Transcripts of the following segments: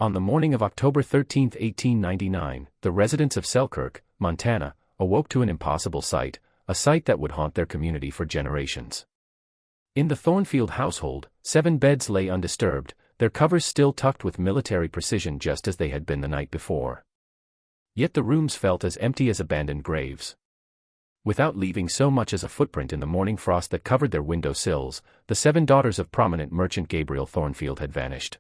On the morning of October 13, 1899, the residents of Selkirk, Montana, awoke to an impossible sight, a sight that would haunt their community for generations. In the Thornfield household, 7 beds lay undisturbed, their covers still tucked with military precision just as they had been the night before. Yet the rooms felt as empty as abandoned graves. Without leaving so much as a footprint in the morning frost that covered their window sills, the 7 daughters of prominent merchant Gabriel Thornfield had vanished.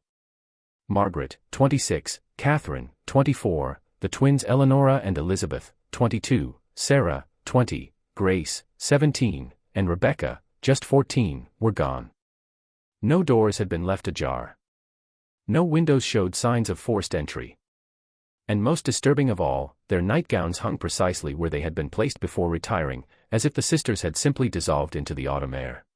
Margaret, 26, Catherine, 24, the twins Eleanora and Elizabeth, 22, Sarah, 20, Grace, 17, and Rebecca, just 14, were gone. No doors had been left ajar. No windows showed signs of forced entry. And most disturbing of all, their nightgowns hung precisely where they had been placed before retiring, as if the sisters had simply dissolved into the autumn air.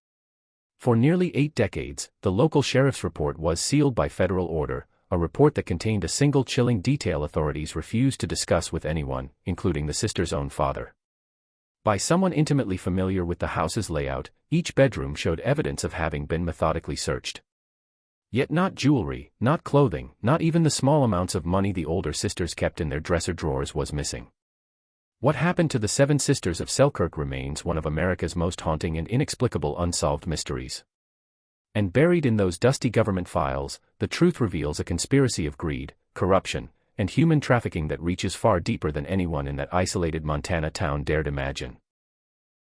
For nearly 8 decades, the local sheriff's report was sealed by federal order, a report that contained a single chilling detail authorities refused to discuss with anyone, including the sisters' own father. By someone intimately familiar with the house's layout, each bedroom showed evidence of having been methodically searched. Yet not jewelry, not clothing, not even the small amounts of money the older sisters kept in their dresser drawers was missing. What happened to the 7 sisters of Selkirk remains one of America's most haunting and inexplicable unsolved mysteries. And buried in those dusty government files, the truth reveals a conspiracy of greed, corruption, and human trafficking that reaches far deeper than anyone in that isolated Montana town dared imagine.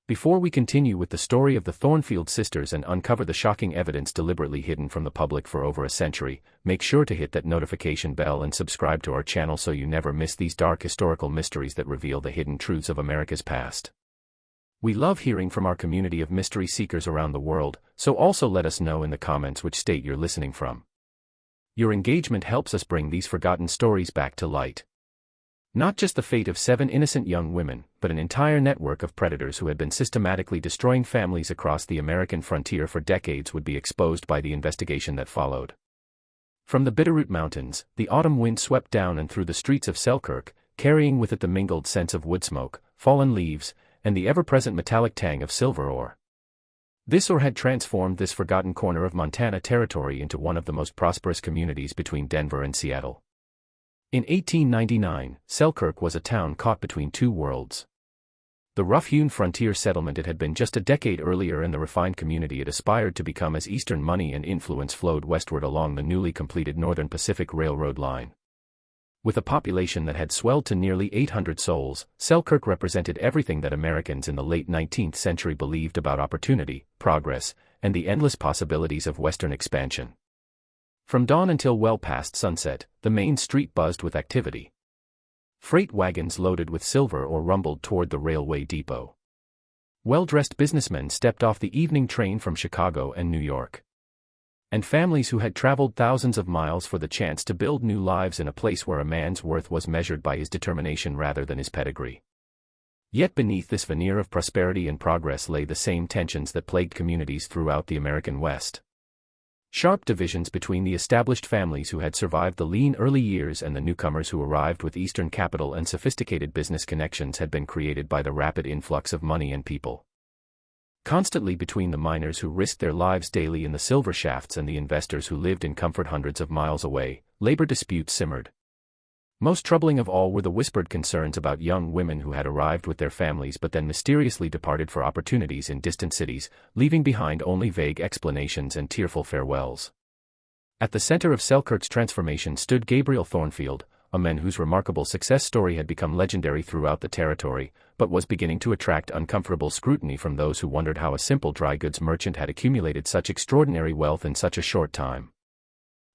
Before we continue with the story of the Thornfield sisters and uncover the shocking evidence deliberately hidden from the public for over a century, make sure to hit that notification bell and subscribe to our channel so you never miss these dark historical mysteries that reveal the hidden truths of America's past. We love hearing from our community of mystery seekers around the world, so also let us know in the comments which state you're listening from. Your engagement helps us bring these forgotten stories back to light. Not just the fate of 7 innocent young women, but an entire network of predators who had been systematically destroying families across the American frontier for decades would be exposed by the investigation that followed. From the Bitterroot Mountains, the autumn wind swept down and through the streets of Selkirk, carrying with it the mingled scents of wood smoke, fallen leaves, and the ever-present metallic tang of silver ore. This ore had transformed this forgotten corner of Montana territory into one of the most prosperous communities between Denver and Seattle. In 1899, Selkirk was a town caught between 2 worlds. The rough-hewn frontier settlement it had been just a decade earlier and the refined community it aspired to become as Eastern money and influence flowed westward along the newly completed Northern Pacific Railroad line. With a population that had swelled to nearly 800 souls, Selkirk represented everything that Americans in the late 19th century believed about opportunity, progress, and the endless possibilities of Western expansion. From dawn until well past sunset, the main street buzzed with activity. Freight wagons loaded with silver ore rumbled toward the railway depot. Well-dressed businessmen stepped off the evening train from Chicago and New York. And families who had traveled thousands of miles for the chance to build new lives in a place where a man's worth was measured by his determination rather than his pedigree. Yet beneath this veneer of prosperity and progress lay the same tensions that plagued communities throughout the American West. Sharp divisions between the established families who had survived the lean early years and the newcomers who arrived with Eastern capital and sophisticated business connections had been created by the rapid influx of money and people. Constantly between the miners who risked their lives daily in the silver shafts and the investors who lived in comfort hundreds of miles away, labor disputes simmered. Most troubling of all were the whispered concerns about young women who had arrived with their families but then mysteriously departed for opportunities in distant cities, leaving behind only vague explanations and tearful farewells. At the center of Selkirk's transformation stood Gabriel Thornfield, a man whose remarkable success story had become legendary throughout the territory, but was beginning to attract uncomfortable scrutiny from those who wondered how a simple dry goods merchant had accumulated such extraordinary wealth in such a short time.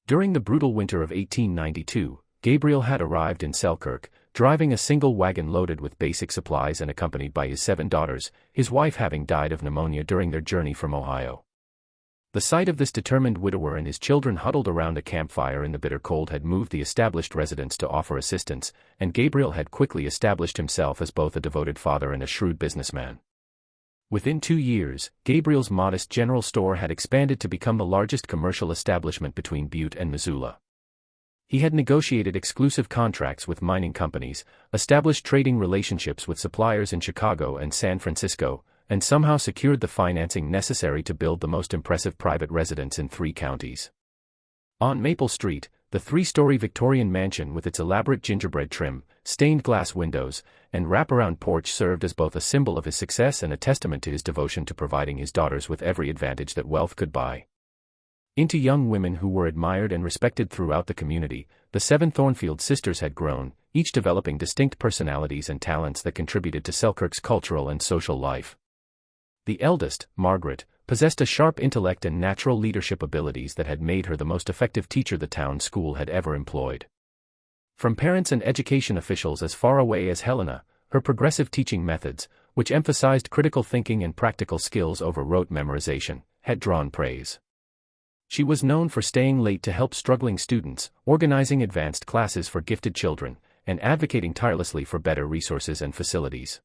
During the brutal winter of 1892, Gabriel had arrived in Selkirk, driving a single wagon loaded with basic supplies and accompanied by his 7 daughters, his wife having died of pneumonia during their journey from Ohio. The sight of this determined widower and his children huddled around a campfire in the bitter cold had moved the established residents to offer assistance, and Gabriel had quickly established himself as both a devoted father and a shrewd businessman. Within 2 years, Gabriel's modest general store had expanded to become the largest commercial establishment between Butte and Missoula. He had negotiated exclusive contracts with mining companies, established trading relationships with suppliers in Chicago and San Francisco, and somehow secured the financing necessary to build the most impressive private residence in 3 counties. On Maple Street, the three-story Victorian mansion with its elaborate gingerbread trim, stained glass windows, and wraparound porch served as both a symbol of his success and a testament to his devotion to providing his daughters with every advantage that wealth could buy. Into young women who were admired and respected throughout the community, the seven Thornfield sisters had grown, each developing distinct personalities and talents that contributed to Selkirk's cultural and social life. The eldest, Margaret, possessed a sharp intellect and natural leadership abilities that had made her the most effective teacher the town school had ever employed. From parents and education officials as far away as Helena, her progressive teaching methods, which emphasized critical thinking and practical skills over rote memorization, had drawn praise. She was known for staying late to help struggling students, organizing advanced classes for gifted children, and advocating tirelessly for better resources and facilities.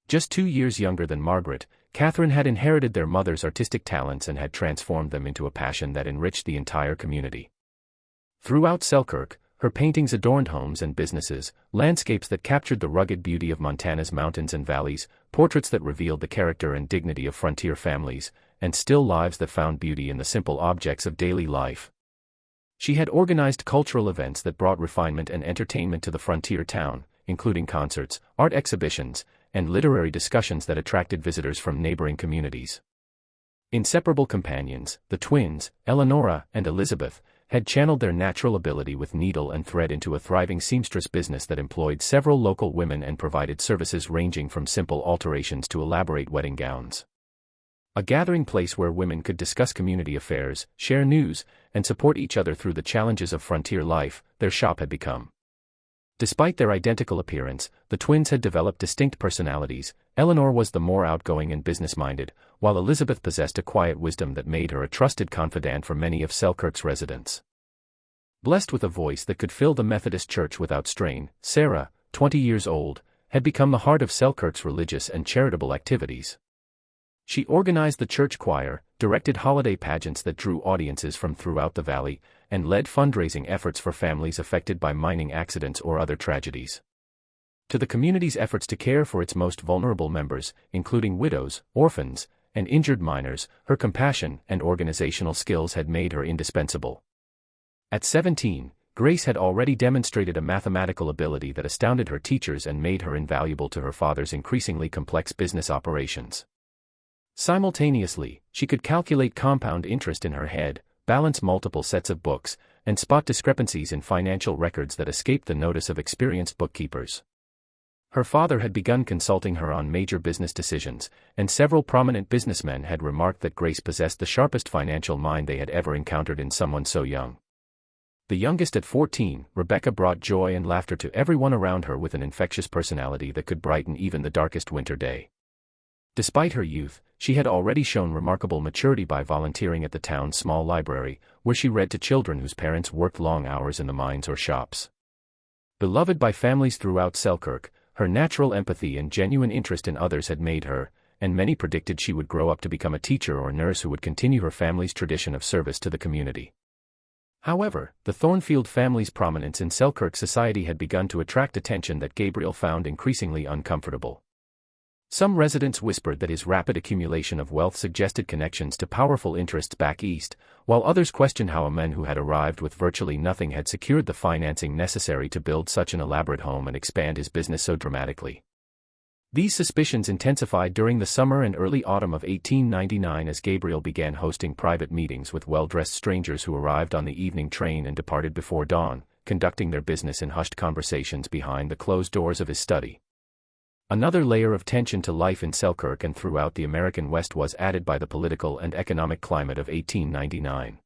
Just 2 years younger than Margaret, Catherine had inherited their mother's artistic talents and had transformed them into a passion that enriched the entire community. Throughout Selkirk, her paintings adorned homes and businesses, landscapes that captured the rugged beauty of Montana's mountains and valleys, portraits that revealed the character and dignity of frontier families, and still lives that found beauty in the simple objects of daily life. She had organized cultural events that brought refinement and entertainment to the frontier town, including concerts, art exhibitions, and literary discussions that attracted visitors from neighboring communities. Inseparable companions, the twins, Eleonora and Elizabeth, had channeled their natural ability with needle and thread into a thriving seamstress business that employed several local women and provided services ranging from simple alterations to elaborate wedding gowns. A gathering place where women could discuss community affairs, share news, and support each other through the challenges of frontier life, their shop had become. Despite their identical appearance, the twins had developed distinct personalities. Eleanor was the more outgoing and business-minded, while Elizabeth possessed a quiet wisdom that made her a trusted confidant for many of Selkirk's residents. Blessed with a voice that could fill the Methodist Church without strain, Sarah, 20 years old, had become the heart of Selkirk's religious and charitable activities. She organized the church choir, directed holiday pageants that drew audiences from throughout the valley, and led fundraising efforts for families affected by mining accidents or other tragedies. To the community's efforts to care for its most vulnerable members, including widows, orphans, and injured miners, her compassion and organizational skills had made her indispensable. At 17, Grace had already demonstrated a mathematical ability that astounded her teachers and made her invaluable to her father's increasingly complex business operations. Simultaneously, she could calculate compound interest in her head, balance multiple sets of books, and spot discrepancies in financial records that escaped the notice of experienced bookkeepers. Her father had begun consulting her on major business decisions, and several prominent businessmen had remarked that Grace possessed the sharpest financial mind they had ever encountered in someone so young. The youngest at 14, Rebecca brought joy and laughter to everyone around her with an infectious personality that could brighten even the darkest winter day. Despite her youth, she had already shown remarkable maturity by volunteering at the town's small library, where she read to children whose parents worked long hours in the mines or shops. Beloved by families throughout Selkirk, her natural empathy and genuine interest in others had made her, and many predicted she would grow up to become a teacher or nurse who would continue her family's tradition of service to the community. However, the Thornfield family's prominence in Selkirk society had begun to attract attention that Gabriel found increasingly uncomfortable. Some residents whispered that his rapid accumulation of wealth suggested connections to powerful interests back east, while others questioned how a man who had arrived with virtually nothing had secured the financing necessary to build such an elaborate home and expand his business so dramatically. These suspicions intensified during the summer and early autumn of 1899 as Gabriel began hosting private meetings with well-dressed strangers who arrived on the evening train and departed before dawn, conducting their business in hushed conversations behind the closed doors of his study. Another layer of tension to life in Selkirk and throughout the American West was added by the political and economic climate of 1899.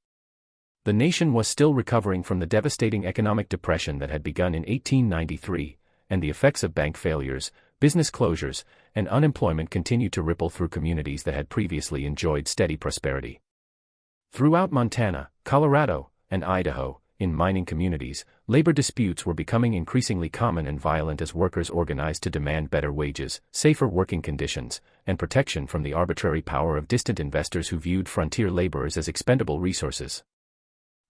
The nation was still recovering from the devastating economic depression that had begun in 1893, and the effects of bank failures, business closures, and unemployment continued to ripple through communities that had previously enjoyed steady prosperity. Throughout Montana, Colorado, and Idaho, in mining communities, labor disputes were becoming increasingly common and violent as workers organized to demand better wages, safer working conditions, and protection from the arbitrary power of distant investors who viewed frontier laborers as expendable resources.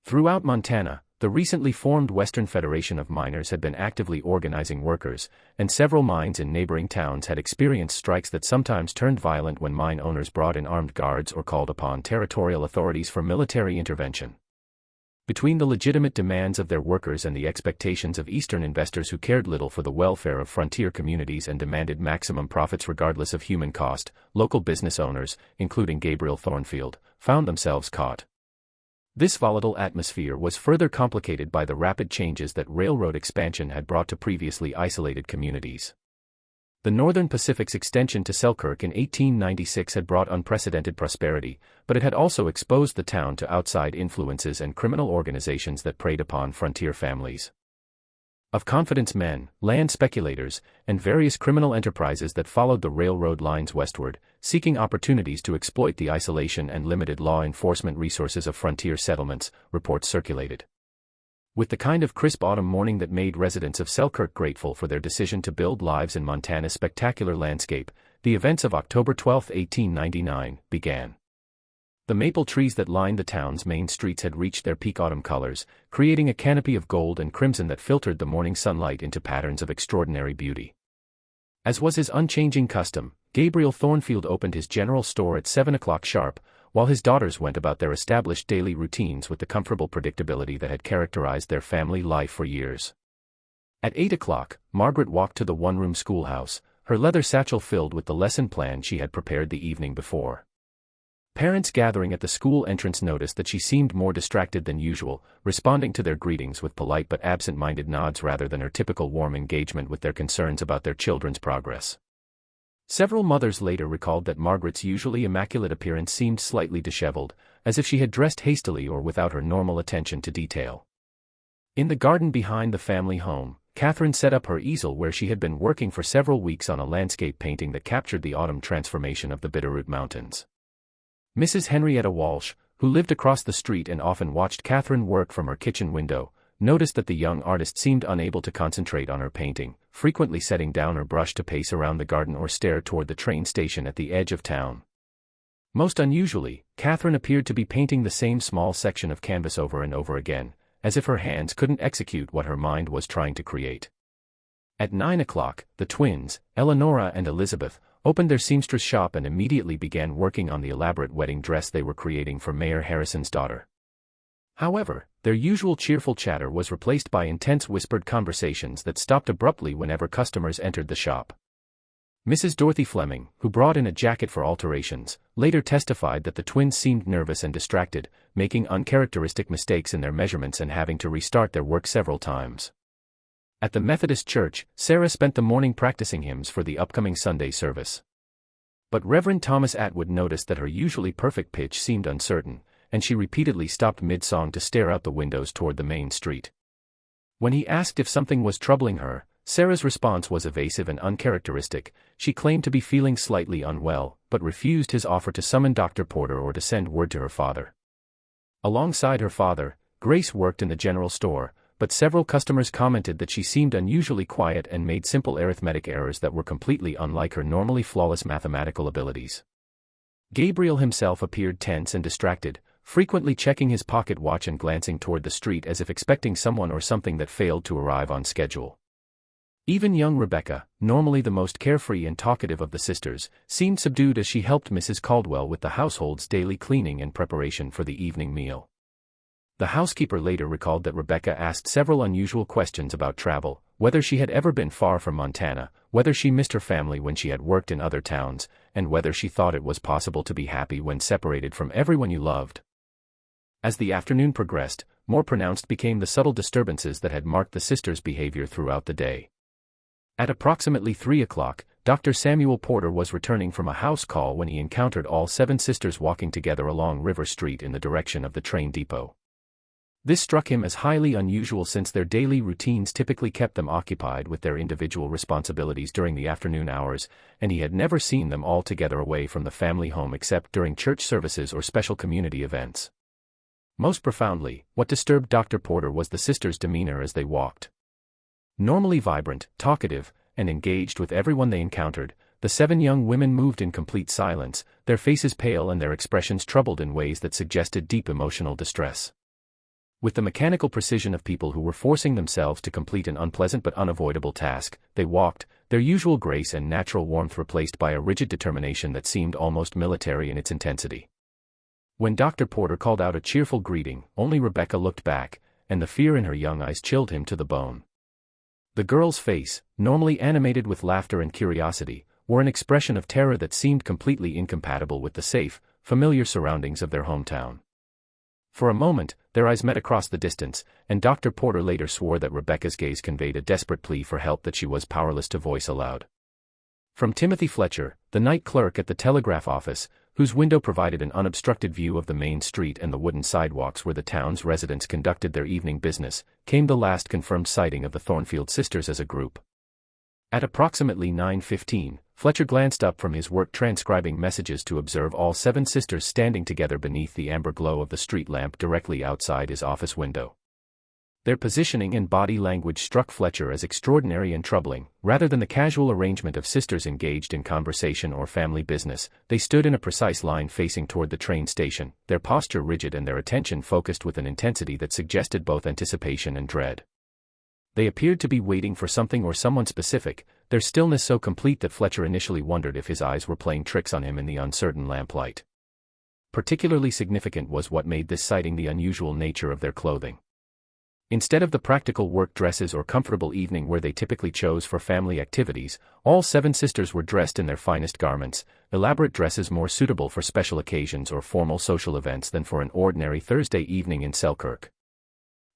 Throughout Montana, the recently formed Western Federation of Miners had been actively organizing workers, and several mines in neighboring towns had experienced strikes that sometimes turned violent when mine owners brought in armed guards or called upon territorial authorities for military intervention. Between the legitimate demands of their workers and the expectations of Eastern investors who cared little for the welfare of frontier communities and demanded maximum profits regardless of human cost, local business owners, including Gabriel Thornfield, found themselves caught. This volatile atmosphere was further complicated by the rapid changes that railroad expansion had brought to previously isolated communities. The Northern Pacific's extension to Selkirk in 1896 had brought unprecedented prosperity, but it had also exposed the town to outside influences and criminal organizations that preyed upon frontier families of confidence men, land speculators, and various criminal enterprises that followed the railroad lines westward, seeking opportunities to exploit the isolation and limited law enforcement resources of frontier settlements, reports circulated. With the kind of crisp autumn morning that made residents of Selkirk grateful for their decision to build lives in Montana's spectacular landscape, the events of October 12, 1899, began. The maple trees that lined the town's main streets had reached their peak autumn colors, creating a canopy of gold and crimson that filtered the morning sunlight into patterns of extraordinary beauty. As was his unchanging custom, Gabriel Thornfield opened his general store at 7 o'clock sharp, while his daughters went about their established daily routines with the comfortable predictability that had characterized their family life for years. At 8 o'clock, Margaret walked to the one-room schoolhouse, her leather satchel filled with the lesson plan she had prepared the evening before. Parents gathering at the school entrance noticed that she seemed more distracted than usual, responding to their greetings with polite but absent-minded nods rather than her typical warm engagement with their concerns about their children's progress. Several mothers later recalled that Margaret's usually immaculate appearance seemed slightly disheveled, as if she had dressed hastily or without her normal attention to detail. In the garden behind the family home, Catherine set up her easel where she had been working for several weeks on a landscape painting that captured the autumn transformation of the Bitterroot Mountains. Mrs. Henrietta Walsh, who lived across the street and often watched Catherine work from her kitchen window, noticed that the young artist seemed unable to concentrate on her painting, frequently setting down her brush to pace around the garden or stare toward the train station at the edge of town. Most unusually, Catherine appeared to be painting the same small section of canvas over and over again, as if her hands couldn't execute what her mind was trying to create. At 9 o'clock, the twins, Eleonora and Elizabeth, opened their seamstress shop and immediately began working on the elaborate wedding dress they were creating for Mayor Harrison's daughter. However, their usual cheerful chatter was replaced by intense whispered conversations that stopped abruptly whenever customers entered the shop. Mrs. Dorothy Fleming, who brought in a jacket for alterations, later testified that the twins seemed nervous and distracted, making uncharacteristic mistakes in their measurements and having to restart their work several times. At the Methodist Church, Sarah spent the morning practicing hymns for the upcoming Sunday service. But Reverend Thomas Atwood noticed that her usually perfect pitch seemed uncertain, and she repeatedly stopped mid-song to stare out the windows toward the main street. When he asked if something was troubling her, Sarah's response was evasive and uncharacteristic. She claimed to be feeling slightly unwell, but refused his offer to summon Dr. Porter or to send word to her father. Alongside her father, Grace worked in the general store, but several customers commented that she seemed unusually quiet and made simple arithmetic errors that were completely unlike her normally flawless mathematical abilities. Gabriel himself appeared tense and distracted, frequently checking his pocket watch and glancing toward the street as if expecting someone or something that failed to arrive on schedule. Even young Rebecca, normally the most carefree and talkative of the sisters, seemed subdued as she helped Mrs. Caldwell with the household's daily cleaning and preparation for the evening meal. The housekeeper later recalled that Rebecca asked several unusual questions about travel, whether she had ever been far from Montana, whether she missed her family when she had worked in other towns, and whether she thought it was possible to be happy when separated from everyone you loved. As the afternoon progressed, more pronounced became the subtle disturbances that had marked the sisters' behavior throughout the day. At approximately 3 o'clock, Dr. Samuel Porter was returning from a house call when he encountered all 7 sisters walking together along River Street in the direction of the train depot. This struck him as highly unusual since their daily routines typically kept them occupied with their individual responsibilities during the afternoon hours, and he had never seen them all together away from the family home except during church services or special community events. Most profoundly, what disturbed Dr. Porter was the sisters' demeanor as they walked. Normally vibrant, talkative, and engaged with everyone they encountered, the 7 young women moved in complete silence, their faces pale and their expressions troubled in ways that suggested deep emotional distress. With the mechanical precision of people who were forcing themselves to complete an unpleasant but unavoidable task, they walked, their usual grace and natural warmth replaced by a rigid determination that seemed almost military in its intensity. When Dr. Porter called out a cheerful greeting, only Rebecca looked back, and the fear in her young eyes chilled him to the bone. The girl's face, normally animated with laughter and curiosity, wore an expression of terror that seemed completely incompatible with the safe, familiar surroundings of their hometown. For a moment, their eyes met across the distance, and Dr. Porter later swore that Rebecca's gaze conveyed a desperate plea for help that she was powerless to voice aloud. From Timothy Fletcher, the night clerk at the telegraph office, whose window provided an unobstructed view of the main street and the wooden sidewalks where the town's residents conducted their evening business, came the last confirmed sighting of the Thornfield sisters as a group. At approximately 9:15, Fletcher glanced up from his work transcribing messages to observe all 7 sisters standing together beneath the amber glow of the street lamp directly outside his office window. Their positioning and body language struck Fletcher as extraordinary and troubling. Rather than the casual arrangement of sisters engaged in conversation or family business, they stood in a precise line facing toward the train station, their posture rigid and their attention focused with an intensity that suggested both anticipation and dread. They appeared to be waiting for something or someone specific, their stillness so complete that Fletcher initially wondered if his eyes were playing tricks on him in the uncertain lamplight. Particularly significant was what made this sighting the unusual nature of their clothing. Instead of the practical work dresses or comfortable evening wear they typically chose for family activities, all 7 sisters were dressed in their finest garments, elaborate dresses more suitable for special occasions or formal social events than for an ordinary Thursday evening in Selkirk.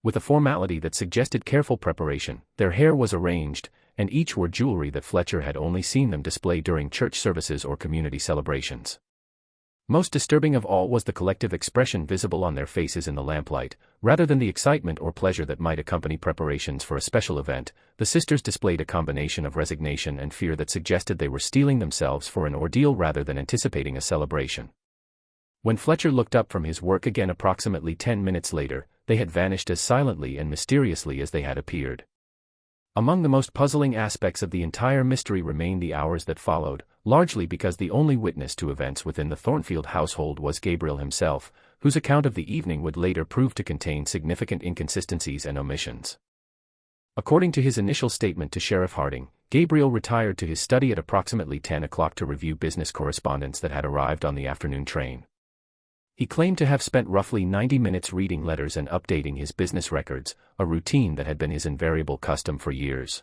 With a formality that suggested careful preparation, their hair was arranged, and each wore jewelry that Fletcher had only seen them display during church services or community celebrations. Most disturbing of all was the collective expression visible on their faces in the lamplight. Rather than the excitement or pleasure that might accompany preparations for a special event, the sisters displayed a combination of resignation and fear that suggested they were steeling themselves for an ordeal rather than anticipating a celebration. When Fletcher looked up from his work again approximately 10 minutes later, they had vanished as silently and mysteriously as they had appeared. Among the most puzzling aspects of the entire mystery remained the hours that followed, largely because the only witness to events within the Thornfield household was Gabriel himself, whose account of the evening would later prove to contain significant inconsistencies and omissions. According to his initial statement to Sheriff Harding, Gabriel retired to his study at approximately 10 o'clock to review business correspondence that had arrived on the afternoon train. He claimed to have spent roughly 90 minutes reading letters and updating his business records, a routine that had been his invariable custom for years.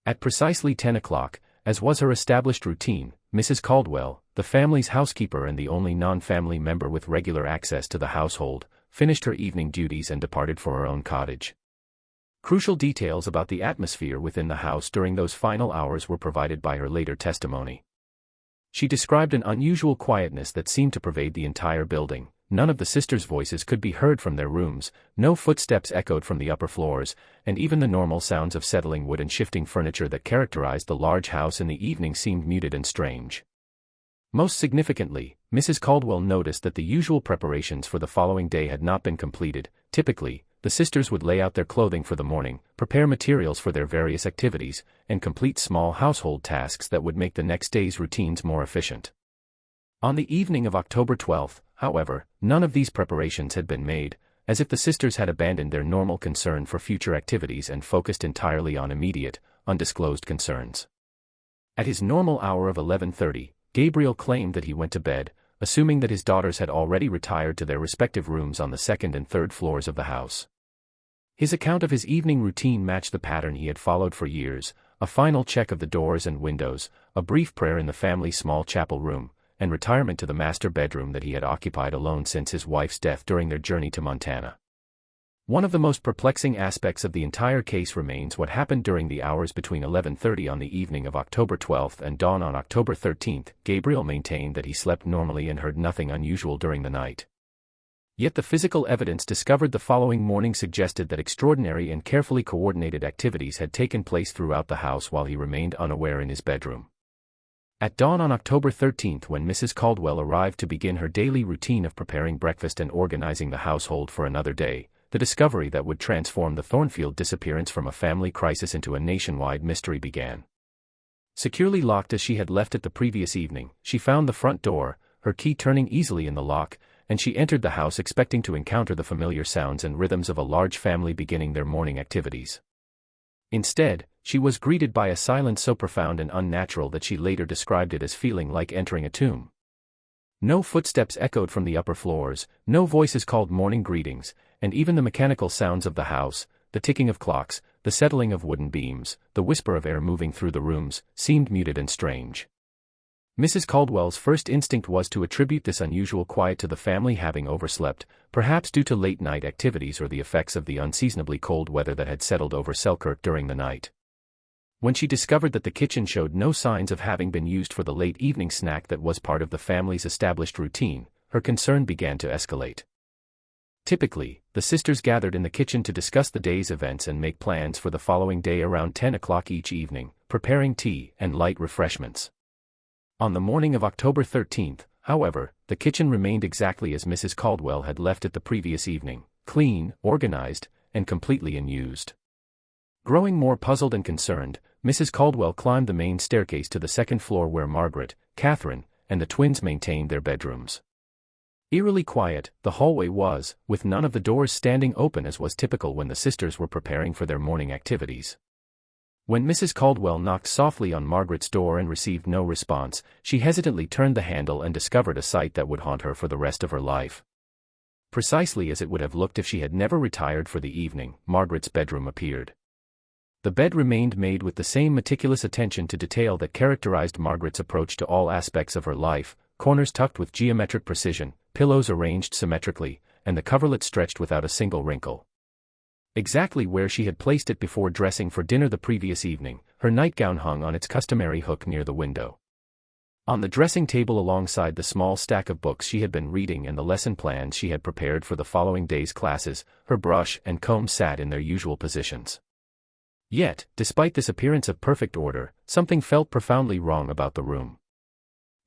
At precisely 10 o'clock, as was her established routine, Mrs. Caldwell, the family's housekeeper and the only non-family member with regular access to the household, finished her evening duties and departed for her own cottage. Crucial details about the atmosphere within the house during those final hours were provided by her later testimony. She described an unusual quietness that seemed to pervade the entire building. None of the sisters' voices could be heard from their rooms, no footsteps echoed from the upper floors, and even the normal sounds of settling wood and shifting furniture that characterized the large house in the evening seemed muted and strange. Most significantly, Mrs. Caldwell noticed that the usual preparations for the following day had not been completed. Typically, the sisters would lay out their clothing for the morning, prepare materials for their various activities, and complete small household tasks that would make the next day's routines more efficient. On the evening of October 12th, however, none of these preparations had been made, as if the sisters had abandoned their normal concern for future activities and focused entirely on immediate, undisclosed concerns. At his normal hour of 11:30, Gabriel claimed that he went to bed, assuming that his daughters had already retired to their respective rooms on the second and third floors of the house. His account of his evening routine matched the pattern he had followed for years: a final check of the doors and windows, a brief prayer in the family's small chapel room, and retirement to the master bedroom that he had occupied alone since his wife's death during their journey to Montana. One of the most perplexing aspects of the entire case remains what happened during the hours between 11:30 on the evening of October 12th and dawn on October 13th. Gabriel maintained that he slept normally and heard nothing unusual during the night. Yet the physical evidence discovered the following morning suggested that extraordinary and carefully coordinated activities had taken place throughout the house while he remained unaware in his bedroom. At dawn on October 13th, when Mrs. Caldwell arrived to begin her daily routine of preparing breakfast and organizing the household for another day, the discovery that would transform the Thornfield disappearance from a family crisis into a nationwide mystery began. Securely locked as she had left it the previous evening, she found the front door, her key turning easily in the lock, and she entered the house expecting to encounter the familiar sounds and rhythms of a large family beginning their morning activities. Instead, she was greeted by a silence so profound and unnatural that she later described it as feeling like entering a tomb. No footsteps echoed from the upper floors, no voices called morning greetings, and even the mechanical sounds of the house, the ticking of clocks, the settling of wooden beams, the whisper of air moving through the rooms, seemed muted and strange. Mrs. Caldwell's first instinct was to attribute this unusual quiet to the family having overslept, perhaps due to late-night activities or the effects of the unseasonably cold weather that had settled over Selkirk during the night. When she discovered that the kitchen showed no signs of having been used for the late evening snack that was part of the family's established routine, her concern began to escalate. Typically, the sisters gathered in the kitchen to discuss the day's events and make plans for the following day around 10 o'clock each evening, preparing tea and light refreshments. On the morning of October 13th, however, the kitchen remained exactly as Mrs. Caldwell had left it the previous evening, clean, organized, and completely unused. Growing more puzzled and concerned, Mrs. Caldwell climbed the main staircase to the second floor where Margaret, Catherine, and the twins maintained their bedrooms. Eerily quiet, the hallway was, with none of the doors standing open as was typical when the sisters were preparing for their morning activities. When Mrs. Caldwell knocked softly on Margaret's door and received no response, she hesitantly turned the handle and discovered a sight that would haunt her for the rest of her life. Precisely as it would have looked if she had never retired for the evening, Margaret's bedroom appeared. The bed remained made with the same meticulous attention to detail that characterized Margaret's approach to all aspects of her life, corners tucked with geometric precision, pillows arranged symmetrically, and the coverlet stretched without a single wrinkle. Exactly where she had placed it before dressing for dinner the previous evening, her nightgown hung on its customary hook near the window. On the dressing table alongside the small stack of books she had been reading and the lesson plans she had prepared for the following day's classes, her brush and comb sat in their usual positions. Yet, despite this appearance of perfect order, something felt profoundly wrong about the room.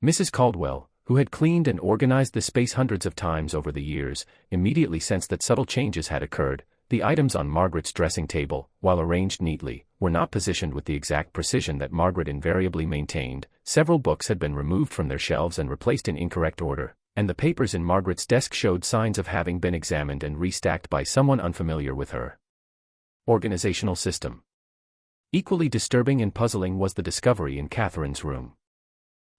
Mrs. Caldwell, who had cleaned and organized the space hundreds of times over the years, immediately sensed that subtle changes had occurred. The items on Margaret's dressing table, while arranged neatly, were not positioned with the exact precision that Margaret invariably maintained. Several books had been removed from their shelves and replaced in incorrect order, and the papers in Margaret's desk showed signs of having been examined and restacked by someone unfamiliar with her organizational system. Equally disturbing and puzzling was the discovery in Catherine's room.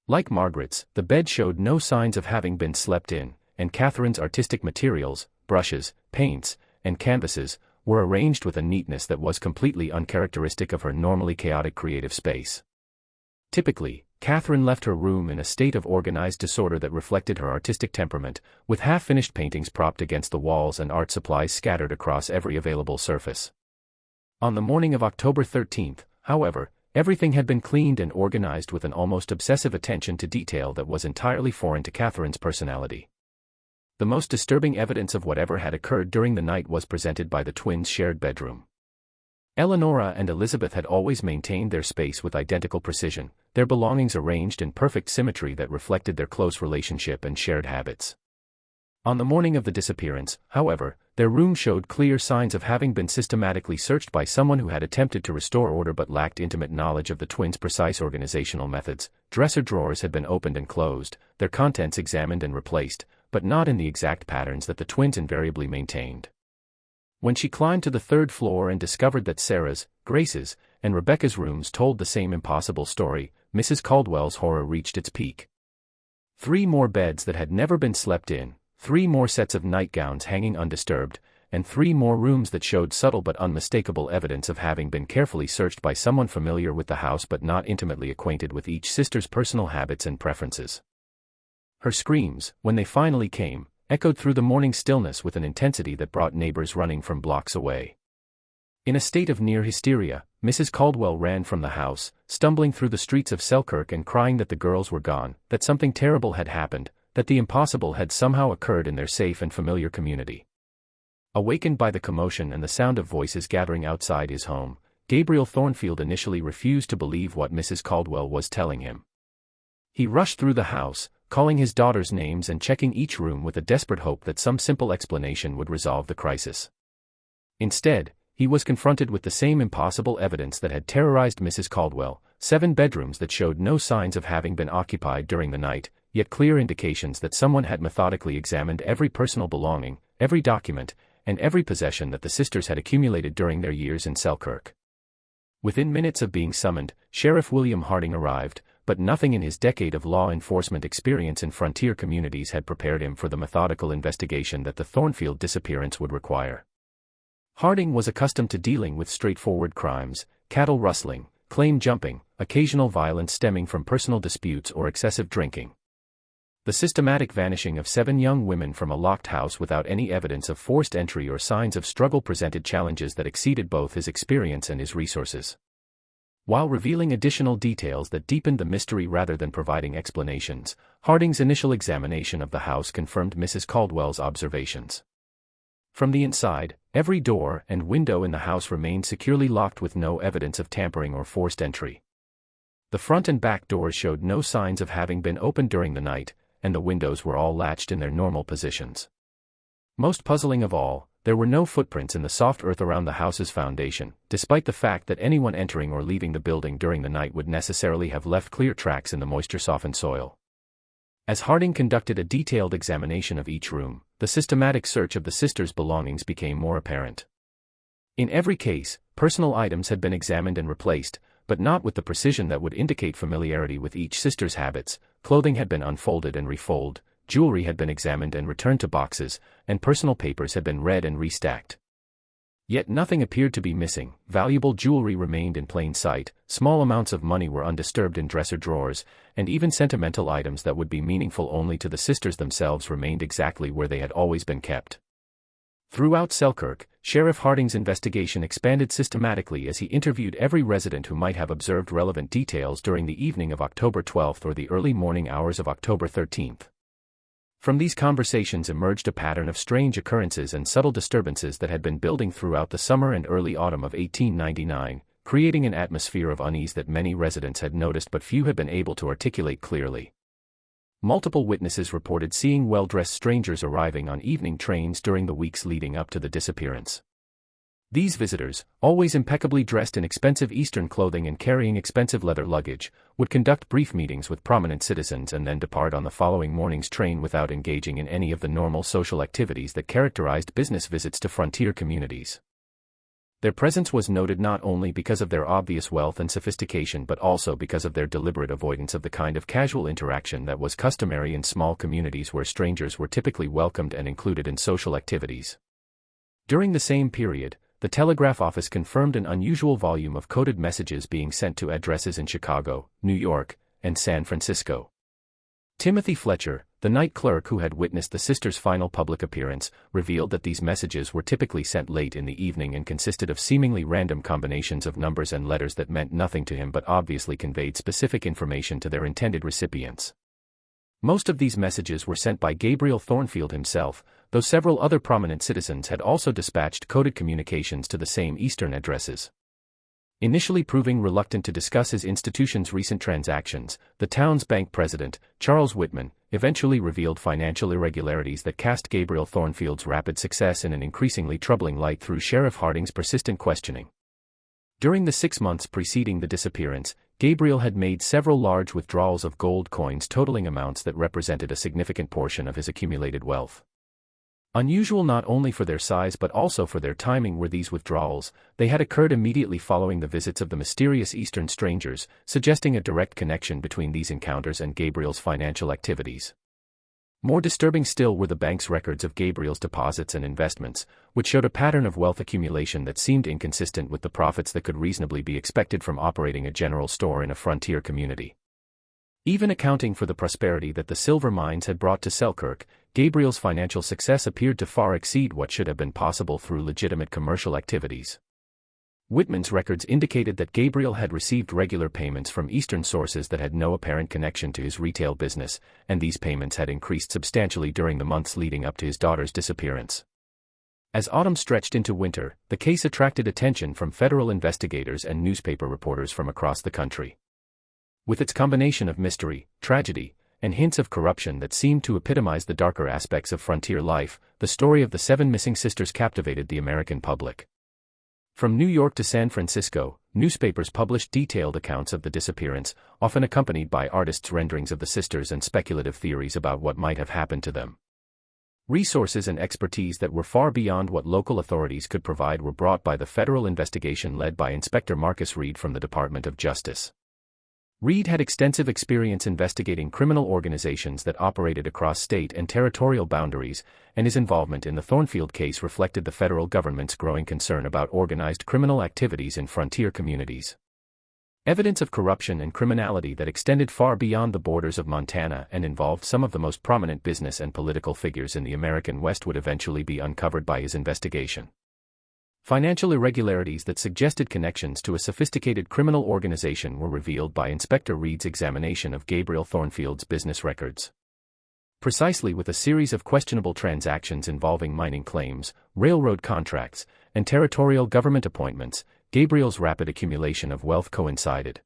Like Margaret's, the bed showed no signs of having been slept in, and Catherine's artistic materials, brushes, paints, and canvases, were arranged with a neatness that was completely uncharacteristic of her normally chaotic creative space. Typically, Catherine left her room in a state of organized disorder that reflected her artistic temperament, with half-finished paintings propped against the walls and art supplies scattered across every available surface. On the morning of October 13th, however, everything had been cleaned and organized with an almost obsessive attention to detail that was entirely foreign to Catherine's personality. The most disturbing evidence of whatever had occurred during the night was presented by the twins' shared bedroom. Eleonora and Elizabeth had always maintained their space with identical precision, their belongings arranged in perfect symmetry that reflected their close relationship and shared habits. On the morning of the disappearance, however, their room showed clear signs of having been systematically searched by someone who had attempted to restore order but lacked intimate knowledge of the twins' precise organizational methods. Dresser drawers had been opened and closed, their contents examined and replaced, but not in the exact patterns that the twins invariably maintained. When she climbed to the third floor and discovered that Sarah's, Grace's, and Rebecca's rooms told the same impossible story, Mrs. Caldwell's horror reached its peak. 3 more beds that had never been slept in, 3 more sets of nightgowns hanging undisturbed, and 3 more rooms that showed subtle but unmistakable evidence of having been carefully searched by someone familiar with the house but not intimately acquainted with each sister's personal habits and preferences. Her screams, when they finally came, echoed through the morning stillness with an intensity that brought neighbors running from blocks away. In a state of near hysteria, Mrs. Caldwell ran from the house, stumbling through the streets of Selkirk and crying that the girls were gone, that something terrible had happened, that the impossible had somehow occurred in their safe and familiar community. Awakened by the commotion and the sound of voices gathering outside his home, Gabriel Thornfield initially refused to believe what Mrs. Caldwell was telling him. He rushed through the house, calling his daughters' names and checking each room with a desperate hope that some simple explanation would resolve the crisis. Instead, he was confronted with the same impossible evidence that had terrorized Mrs. Caldwell: 7 bedrooms that showed no signs of having been occupied during the night, yet clear indications that someone had methodically examined every personal belonging, every document, and every possession that the sisters had accumulated during their years in Selkirk. Within minutes of being summoned, Sheriff William Harding arrived, but nothing in his decade of law enforcement experience in frontier communities had prepared him for the methodical investigation that the Thornfield disappearance would require. Harding was accustomed to dealing with straightforward crimes, cattle rustling, claim jumping, occasional violence stemming from personal disputes or excessive drinking. The systematic vanishing of 7 young women from a locked house without any evidence of forced entry or signs of struggle presented challenges that exceeded both his experience and his resources. While revealing additional details that deepened the mystery rather than providing explanations, Harding's initial examination of the house confirmed Mrs. Caldwell's observations. From the inside, every door and window in the house remained securely locked with no evidence of tampering or forced entry. The front and back doors showed no signs of having been opened during the night, and the windows were all latched in their normal positions. Most puzzling of all, there were no footprints in the soft earth around the house's foundation, despite the fact that anyone entering or leaving the building during the night would necessarily have left clear tracks in the moisture-softened soil. As Harding conducted a detailed examination of each room, the systematic search of the sisters' belongings became more apparent. In every case, personal items had been examined and replaced, but not with the precision that would indicate familiarity with each sister's habits. Clothing had been unfolded and refolded, jewelry had been examined and returned to boxes, and personal papers had been read and restacked. Yet nothing appeared to be missing. Valuable jewelry remained in plain sight, small amounts of money were undisturbed in dresser drawers, and even sentimental items that would be meaningful only to the sisters themselves remained exactly where they had always been kept. Throughout Selkirk, Sheriff Harding's investigation expanded systematically as he interviewed every resident who might have observed relevant details during the evening of October 12 or the early morning hours of October 13. From these conversations emerged a pattern of strange occurrences and subtle disturbances that had been building throughout the summer and early autumn of 1899, creating an atmosphere of unease that many residents had noticed but few had been able to articulate clearly. Multiple witnesses reported seeing well-dressed strangers arriving on evening trains during the weeks leading up to the disappearance. These visitors, always impeccably dressed in expensive Eastern clothing and carrying expensive leather luggage, would conduct brief meetings with prominent citizens and then depart on the following morning's train without engaging in any of the normal social activities that characterized business visits to frontier communities. Their presence was noted not only because of their obvious wealth and sophistication but also because of their deliberate avoidance of the kind of casual interaction that was customary in small communities where strangers were typically welcomed and included in social activities. During the same period, the telegraph office confirmed an unusual volume of coded messages being sent to addresses in Chicago, New York, and San Francisco. Timothy Fletcher, the night clerk who had witnessed the sisters' final public appearance, revealed that these messages were typically sent late in the evening and consisted of seemingly random combinations of numbers and letters that meant nothing to him but obviously conveyed specific information to their intended recipients. Most of these messages were sent by Gabriel Thornfield himself, though several other prominent citizens had also dispatched coded communications to the same Eastern addresses. Initially proving reluctant to discuss his institution's recent transactions, the town's bank president, Charles Whitman, eventually revealed financial irregularities that cast Gabriel Thornfield's rapid success in an increasingly troubling light through Sheriff Harding's persistent questioning. During the 6 months preceding the disappearance, Gabriel had made several large withdrawals of gold coins totaling amounts that represented a significant portion of his accumulated wealth. Unusual not only for their size but also for their timing were these withdrawals. They had occurred immediately following the visits of the mysterious Eastern strangers, suggesting a direct connection between these encounters and Gabriel's financial activities. More disturbing still were the bank's records of Gabriel's deposits and investments, which showed a pattern of wealth accumulation that seemed inconsistent with the profits that could reasonably be expected from operating a general store in a frontier community. Even accounting for the prosperity that the silver mines had brought to Selkirk, Gabriel's financial success appeared to far exceed what should have been possible through legitimate commercial activities. Whitman's records indicated that Gabriel had received regular payments from Eastern sources that had no apparent connection to his retail business, and these payments had increased substantially during the months leading up to his daughter's disappearance. As autumn stretched into winter, the case attracted attention from federal investigators and newspaper reporters from across the country. With its combination of mystery, tragedy, and hints of corruption that seemed to epitomize the darker aspects of frontier life, the story of the 7 missing sisters captivated the American public. From New York to San Francisco, newspapers published detailed accounts of the disappearance, often accompanied by artists' renderings of the sisters and speculative theories about what might have happened to them. Resources and expertise that were far beyond what local authorities could provide were brought by the federal investigation led by Inspector Marcus Reed from the Department of Justice. Reed had extensive experience investigating criminal organizations that operated across state and territorial boundaries, and his involvement in the Thornfield case reflected the federal government's growing concern about organized criminal activities in frontier communities. Evidence of corruption and criminality that extended far beyond the borders of Montana and involved some of the most prominent business and political figures in the American West would eventually be uncovered by his investigation. Financial irregularities that suggested connections to a sophisticated criminal organization were revealed by Inspector Reed's examination of Gabriel Thornfield's business records. Precisely with a series of questionable transactions involving mining claims, railroad contracts, and territorial government appointments, Gabriel's rapid accumulation of wealth coincided.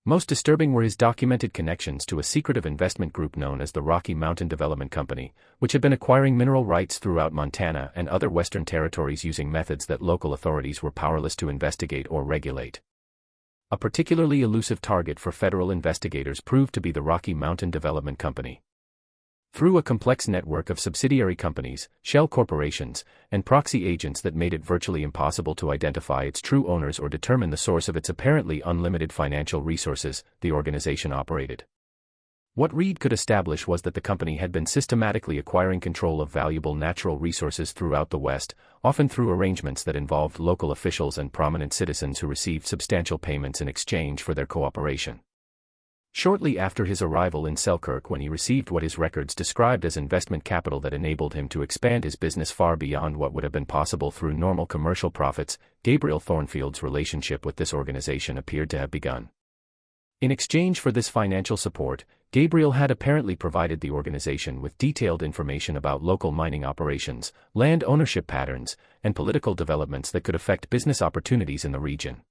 Most disturbing were his documented connections to a secretive investment group known as the Rocky Mountain Development Company, which had been acquiring mineral rights throughout Montana and other western territories using methods that local authorities were powerless to investigate or regulate. A particularly elusive target for federal investigators proved to be the Rocky Mountain Development Company. Through a complex network of subsidiary companies, shell corporations, and proxy agents that made it virtually impossible to identify its true owners or determine the source of its apparently unlimited financial resources, the organization operated. What Reed could establish was that the company had been systematically acquiring control of valuable natural resources throughout the West, often through arrangements that involved local officials and prominent citizens who received substantial payments in exchange for their cooperation. Shortly after his arrival in Selkirk, when he received what his records described as investment capital that enabled him to expand his business far beyond what would have been possible through normal commercial profits, Gabriel Thornfield's relationship with this organization appeared to have begun. In exchange for this financial support, Gabriel had apparently provided the organization with detailed information about local mining operations, land ownership patterns, and political developments that could affect business opportunities in the region.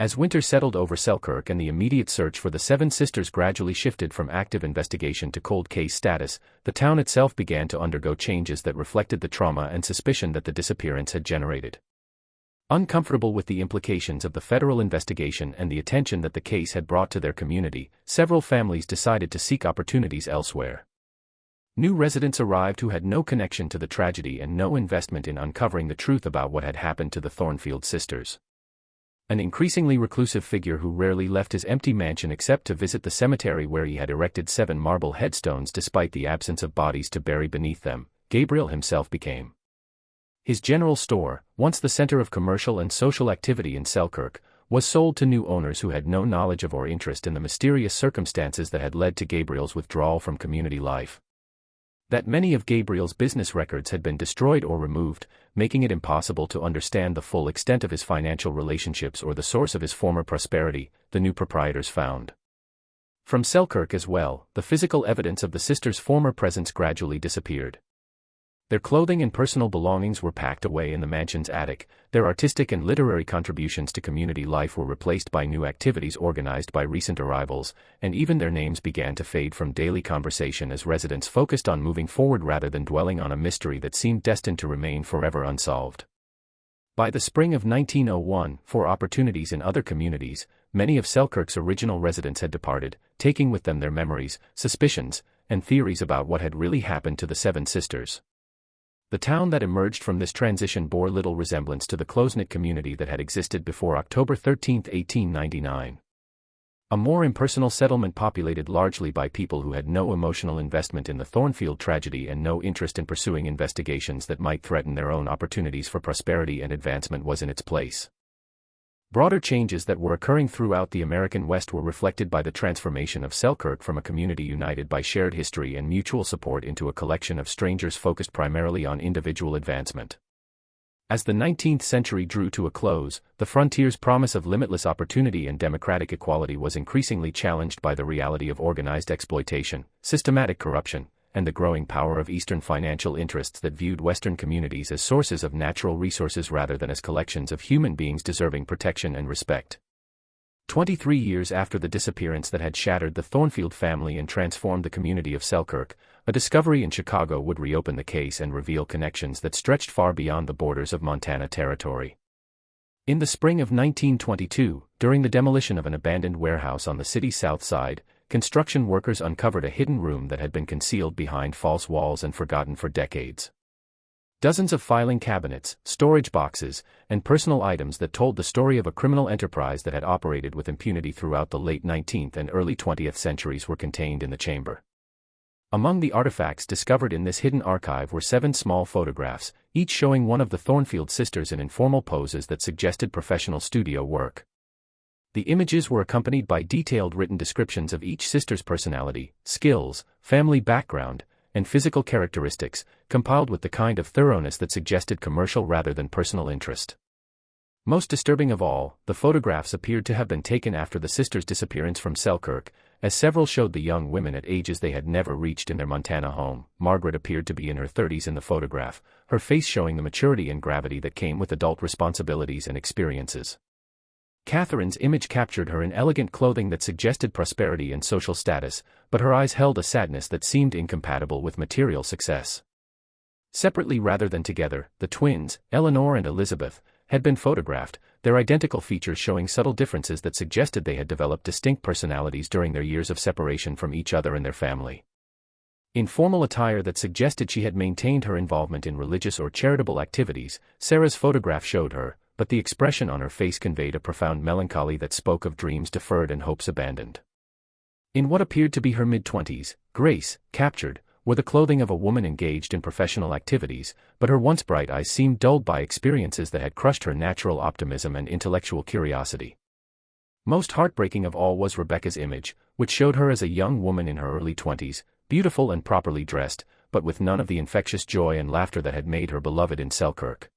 As winter settled over Selkirk and the immediate search for the Seven Sisters gradually shifted from active investigation to cold case status, the town itself began to undergo changes that reflected the trauma and suspicion that the disappearance had generated. Uncomfortable with the implications of the federal investigation and the attention that the case had brought to their community, several families decided to seek opportunities elsewhere. New residents arrived who had no connection to the tragedy and no investment in uncovering the truth about what had happened to the Thornfield sisters. An increasingly reclusive figure who rarely left his empty mansion except to visit the cemetery where he had erected 7 marble headstones despite the absence of bodies to bury beneath them, Gabriel himself became. His general store, once the center of commercial and social activity in Selkirk, was sold to new owners who had no knowledge of or interest in the mysterious circumstances that had led to Gabriel's withdrawal from community life. That many of Gabriel's business records had been destroyed or removed, making it impossible to understand the full extent of his financial relationships or the source of his former prosperity, the new proprietors found. From Selkirk as well, the physical evidence of the sisters' former presence gradually disappeared. Their clothing and personal belongings were packed away in the mansion's attic, their artistic and literary contributions to community life were replaced by new activities organized by recent arrivals, and even their names began to fade from daily conversation as residents focused on moving forward rather than dwelling on a mystery that seemed destined to remain forever unsolved. By the spring of 1901, for opportunities in other communities, many of Selkirk's original residents had departed, taking with them their memories, suspicions, and theories about what had really happened to the Seven Sisters. The town that emerged from this transition bore little resemblance to the close-knit community that had existed before October 13, 1899. A more impersonal settlement populated largely by people who had no emotional investment in the Thornfield tragedy and no interest in pursuing investigations that might threaten their own opportunities for prosperity and advancement was in its place. Broader changes that were occurring throughout the American West were reflected by the transformation of Selkirk from a community united by shared history and mutual support into a collection of strangers focused primarily on individual advancement. As the 19th century drew to a close, the frontier's promise of limitless opportunity and democratic equality was increasingly challenged by the reality of organized exploitation, systematic corruption, and the growing power of Eastern financial interests that viewed Western communities as sources of natural resources rather than as collections of human beings deserving protection and respect. 23 years after the disappearance that had shattered the Thornfield family and transformed the community of Selkirk, a discovery in Chicago would reopen the case and reveal connections that stretched far beyond the borders of Montana territory. In the spring of 1922, during the demolition of an abandoned warehouse on the city's south side, construction workers uncovered a hidden room that had been concealed behind false walls and forgotten for decades. Dozens of filing cabinets, storage boxes, and personal items that told the story of a criminal enterprise that had operated with impunity throughout the late 19th and early 20th centuries were contained in the chamber. Among the artifacts discovered in this hidden archive were 7 small photographs, each showing one of the Thornfield sisters in informal poses that suggested professional studio work. The images were accompanied by detailed written descriptions of each sister's personality, skills, family background, and physical characteristics, compiled with the kind of thoroughness that suggested commercial rather than personal interest. Most disturbing of all, the photographs appeared to have been taken after the sisters' disappearance from Selkirk, as several showed the young women at ages they had never reached in their Montana home. Margaret appeared to be in her 30s in the photograph, her face showing the maturity and gravity that came with adult responsibilities and experiences. Catherine's image captured her in elegant clothing that suggested prosperity and social status, but her eyes held a sadness that seemed incompatible with material success. Separately rather than together, the twins, Eleanor and Elizabeth, had been photographed, their identical features showing subtle differences that suggested they had developed distinct personalities during their years of separation from each other and their family. In formal attire that suggested she had maintained her involvement in religious or charitable activities, Sarah's photograph showed her, but the expression on her face conveyed a profound melancholy that spoke of dreams deferred and hopes abandoned. In what appeared to be her mid-20s, Grace, captured, wore the clothing of a woman engaged in professional activities, but her once bright eyes seemed dulled by experiences that had crushed her natural optimism and intellectual curiosity. Most heartbreaking of all was Rebecca's image, which showed her as a young woman in her early 20s, beautiful and properly dressed, but with none of the infectious joy and laughter that had made her beloved in Selkirk.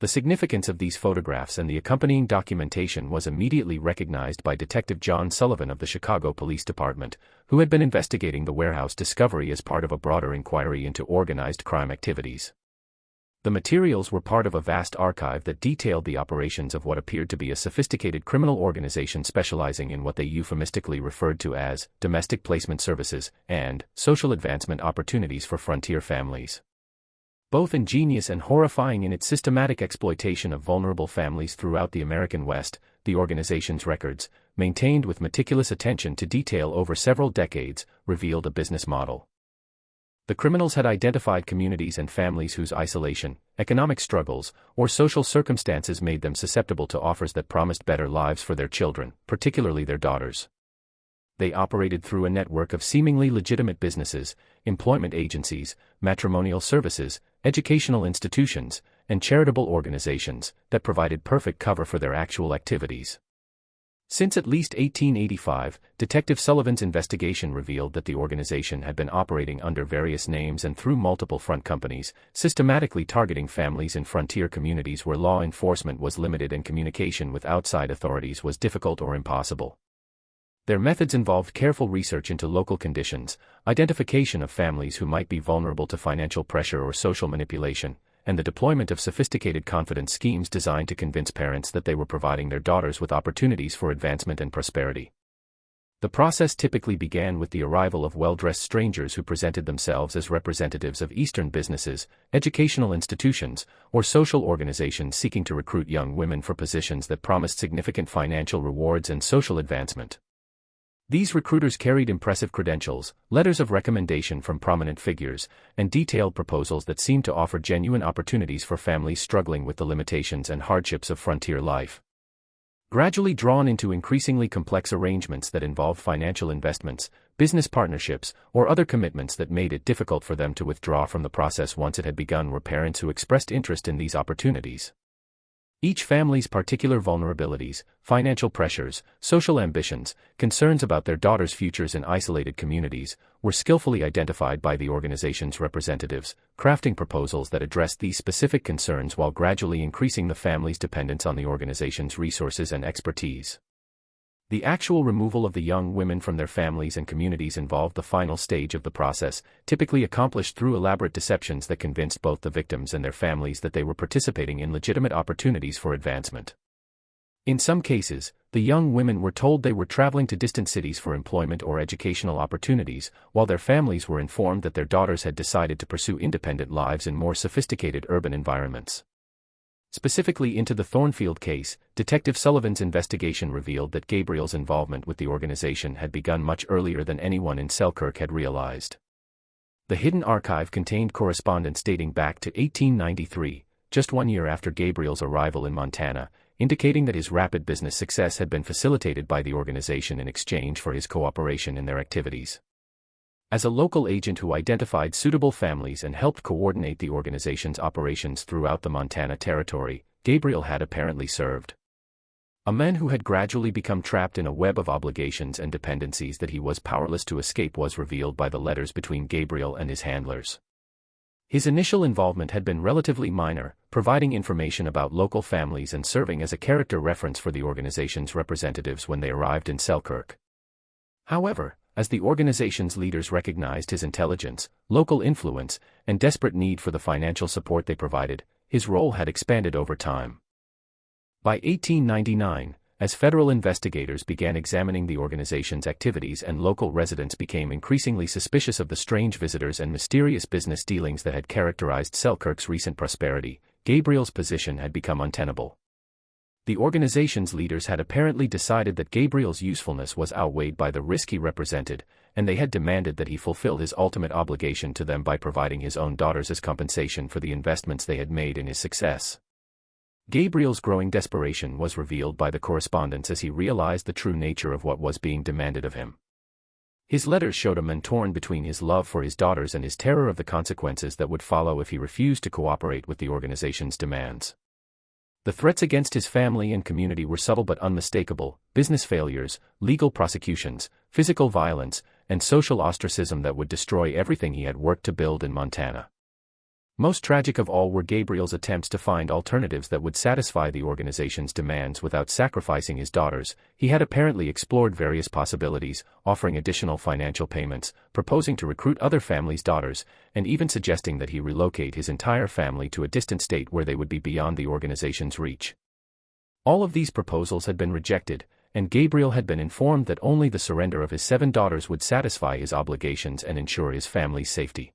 The significance of these photographs and the accompanying documentation was immediately recognized by Detective John Sullivan of the Chicago Police Department, who had been investigating the warehouse discovery as part of a broader inquiry into organized crime activities. The materials were part of a vast archive that detailed the operations of what appeared to be a sophisticated criminal organization specializing in what they euphemistically referred to as domestic placement services and social advancement opportunities for frontier families. Both ingenious and horrifying in its systematic exploitation of vulnerable families throughout the American West, the organization's records, maintained with meticulous attention to detail over several decades, revealed a business model. The criminals had identified communities and families whose isolation, economic struggles, or social circumstances made them susceptible to offers that promised better lives for their children, particularly their daughters. They operated through a network of seemingly legitimate businesses, employment agencies, matrimonial services, educational institutions, and charitable organizations that provided perfect cover for their actual activities. Since at least 1885, Detective Sullivan's investigation revealed that the organization had been operating under various names and through multiple front companies, systematically targeting families in frontier communities where law enforcement was limited and communication with outside authorities was difficult or impossible. Their methods involved careful research into local conditions, identification of families who might be vulnerable to financial pressure or social manipulation, and the deployment of sophisticated confidence schemes designed to convince parents that they were providing their daughters with opportunities for advancement and prosperity. The process typically began with the arrival of well-dressed strangers who presented themselves as representatives of Eastern businesses, educational institutions, or social organizations seeking to recruit young women for positions that promised significant financial rewards and social advancement. These recruiters carried impressive credentials, letters of recommendation from prominent figures, and detailed proposals that seemed to offer genuine opportunities for families struggling with the limitations and hardships of frontier life. Gradually drawn into increasingly complex arrangements that involved financial investments, business partnerships, or other commitments that made it difficult for them to withdraw from the process once it had begun were parents who expressed interest in these opportunities. Each family's particular vulnerabilities, financial pressures, social ambitions, concerns about their daughters' futures in isolated communities, were skillfully identified by the organization's representatives, crafting proposals that addressed these specific concerns while gradually increasing the family's dependence on the organization's resources and expertise. The actual removal of the young women from their families and communities involved the final stage of the process, typically accomplished through elaborate deceptions that convinced both the victims and their families that they were participating in legitimate opportunities for advancement. In some cases, the young women were told they were traveling to distant cities for employment or educational opportunities, while their families were informed that their daughters had decided to pursue independent lives in more sophisticated urban environments. Specifically into the Thornfield case, Detective Sullivan's investigation revealed that Gabriel's involvement with the organization had begun much earlier than anyone in Selkirk had realized. The hidden archive contained correspondence dating back to 1893, just 1 year after Gabriel's arrival in Montana, indicating that his rapid business success had been facilitated by the organization in exchange for his cooperation in their activities. As a local agent who identified suitable families and helped coordinate the organization's operations throughout the Montana Territory, Gabriel had apparently served a man who had gradually become trapped in a web of obligations and dependencies that he was powerless to escape was revealed by the letters between Gabriel and his handlers. His initial involvement had been relatively minor, providing information about local families and serving as a character reference for the organization's representatives when they arrived in Selkirk. However, as the organization's leaders recognized his intelligence, local influence, and desperate need for the financial support they provided, his role had expanded over time. By 1899, as federal investigators began examining the organization's activities and local residents became increasingly suspicious of the strange visitors and mysterious business dealings that had characterized Selkirk's recent prosperity, Gabriel's position had become untenable. The organization's leaders had apparently decided that Gabriel's usefulness was outweighed by the risk he represented, and they had demanded that he fulfill his ultimate obligation to them by providing his own daughters as compensation for the investments they had made in his success. Gabriel's growing desperation was revealed by the correspondence as he realized the true nature of what was being demanded of him. His letters showed a man torn between his love for his daughters and his terror of the consequences that would follow if he refused to cooperate with the organization's demands. The threats against his family and community were subtle but unmistakable: business failures, legal prosecutions, physical violence, and social ostracism that would destroy everything he had worked to build in Montana. Most tragic of all were Gabriel's attempts to find alternatives that would satisfy the organization's demands without sacrificing his daughters. He had apparently explored various possibilities, offering additional financial payments, proposing to recruit other families' daughters, and even suggesting that he relocate his entire family to a distant state where they would be beyond the organization's reach. All of these proposals had been rejected, and Gabriel had been informed that only the surrender of his 7 daughters would satisfy his obligations and ensure his family's safety.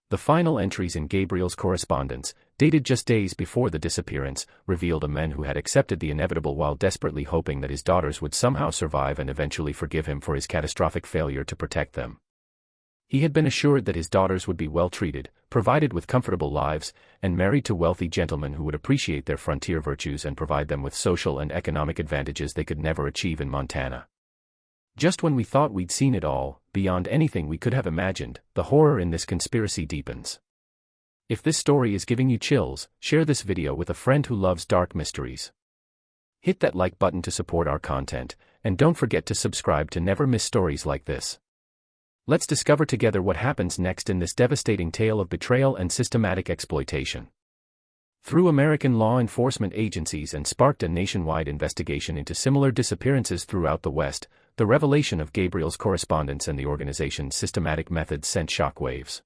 The final entries in Gabriel's correspondence, dated just days before the disappearance, revealed a man who had accepted the inevitable while desperately hoping that his daughters would somehow survive and eventually forgive him for his catastrophic failure to protect them. He had been assured that his daughters would be well treated, provided with comfortable lives, and married to wealthy gentlemen who would appreciate their frontier virtues and provide them with social and economic advantages they could never achieve in Montana. Just when we thought we'd seen it all, beyond anything we could have imagined, the horror in this conspiracy deepens. If this story is giving you chills, share this video with a friend who loves dark mysteries. Hit that like button to support our content, and don't forget to subscribe to never miss stories like this. Let's discover together what happens next in this devastating tale of betrayal and systematic exploitation. Through American law enforcement agencies and sparked a nationwide investigation into similar disappearances throughout the West, the revelation of Gabriel's correspondence and the organization's systematic methods sent shockwaves.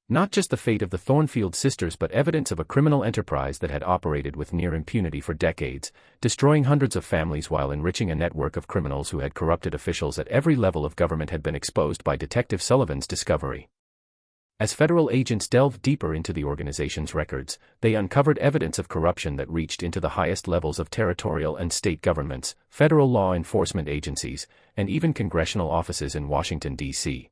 Not just the fate of the Thornfield sisters but evidence of a criminal enterprise that had operated with near impunity for decades, destroying hundreds of families while enriching a network of criminals who had corrupted officials at every level of government had been exposed by Detective Sullivan's discovery. As federal agents delved deeper into the organization's records, they uncovered evidence of corruption that reached into the highest levels of territorial and state governments, federal law enforcement agencies, and even congressional offices in Washington, D.C.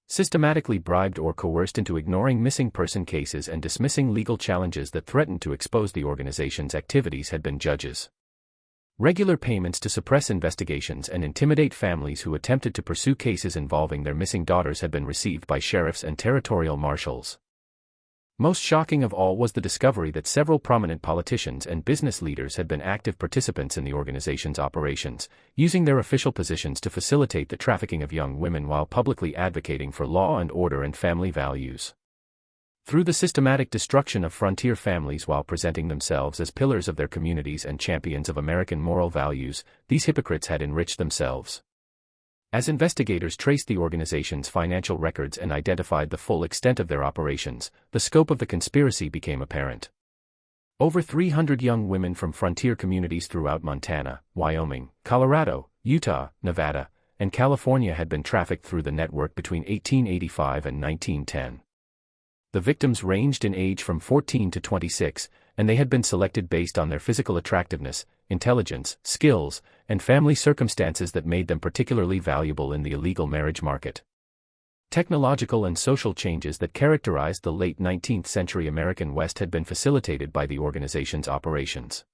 Systematically bribed or coerced into ignoring missing person cases and dismissing legal challenges that threatened to expose the organization's activities had been judges. Regular payments to suppress investigations and intimidate families who attempted to pursue cases involving their missing daughters had been received by sheriffs and territorial marshals. Most shocking of all was the discovery that several prominent politicians and business leaders had been active participants in the organization's operations, using their official positions to facilitate the trafficking of young women while publicly advocating for law and order and family values. Through the systematic destruction of frontier families while presenting themselves as pillars of their communities and champions of American moral values, these hypocrites had enriched themselves. As investigators traced the organization's financial records and identified the full extent of their operations, the scope of the conspiracy became apparent. Over 300 young women from frontier communities throughout Montana, Wyoming, Colorado, Utah, Nevada, and California had been trafficked through the network between 1885 and 1910. The victims ranged in age from 14 to 26, and they had been selected based on their physical attractiveness, intelligence, skills, and family circumstances that made them particularly valuable in the illegal marriage market. Technological and social changes that characterized the late 19th century American West had been facilitated by the organization's operations.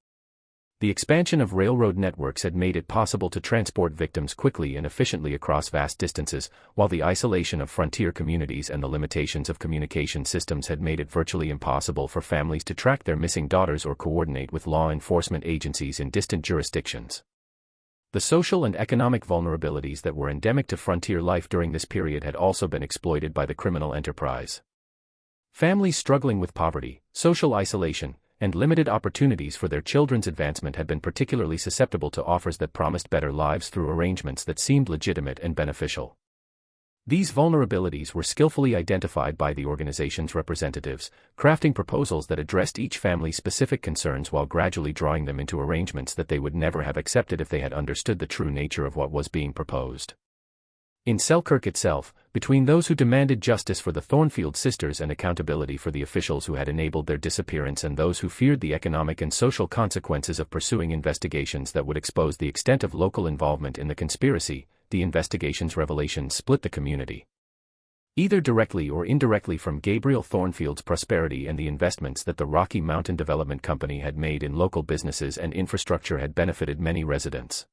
The expansion of railroad networks had made it possible to transport victims quickly and efficiently across vast distances, while the isolation of frontier communities and the limitations of communication systems had made it virtually impossible for families to track their missing daughters or coordinate with law enforcement agencies in distant jurisdictions. The social and economic vulnerabilities that were endemic to frontier life during this period had also been exploited by the criminal enterprise. Families struggling with poverty, social isolation, and limited opportunities for their children's advancement had been particularly susceptible to offers that promised better lives through arrangements that seemed legitimate and beneficial. These vulnerabilities were skillfully identified by the organization's representatives, crafting proposals that addressed each family's specific concerns while gradually drawing them into arrangements that they would never have accepted if they had understood the true nature of what was being proposed. In Selkirk itself, between those who demanded justice for the Thornfield sisters and accountability for the officials who had enabled their disappearance and those who feared the economic and social consequences of pursuing investigations that would expose the extent of local involvement in the conspiracy, the investigation's revelations split the community. Either directly or indirectly from Gabriel Thornfield's prosperity and the investments that the Rocky Mountain Development Company had made in local businesses and infrastructure had benefited many residents.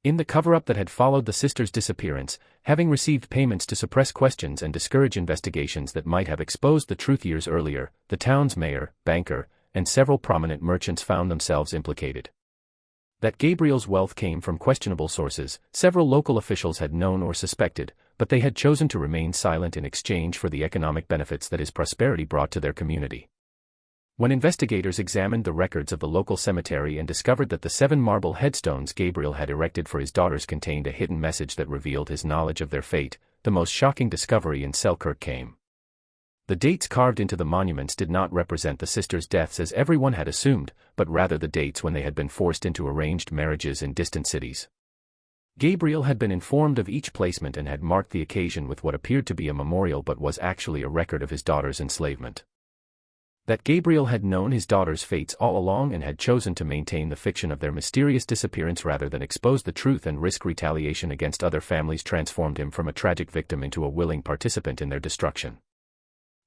In the cover-up that had followed the sisters' disappearance, having received payments to suppress questions and discourage investigations that might have exposed the truth years earlier, the town's mayor, banker, and several prominent merchants found themselves implicated. That Gabriel's wealth came from questionable sources, several local officials had known or suspected, but they had chosen to remain silent in exchange for the economic benefits that his prosperity brought to their community. When investigators examined the records of the local cemetery and discovered that the 7 marble headstones Gabriel had erected for his daughters contained a hidden message that revealed his knowledge of their fate, the most shocking discovery in Selkirk came. The dates carved into the monuments did not represent the sisters' deaths as everyone had assumed, but rather the dates when they had been forced into arranged marriages in distant cities. Gabriel had been informed of each placement and had marked the occasion with what appeared to be a memorial but was actually a record of his daughters' enslavement. That Gabriel had known his daughters' fates all along and had chosen to maintain the fiction of their mysterious disappearance rather than expose the truth and risk retaliation against other families transformed him from a tragic victim into a willing participant in their destruction.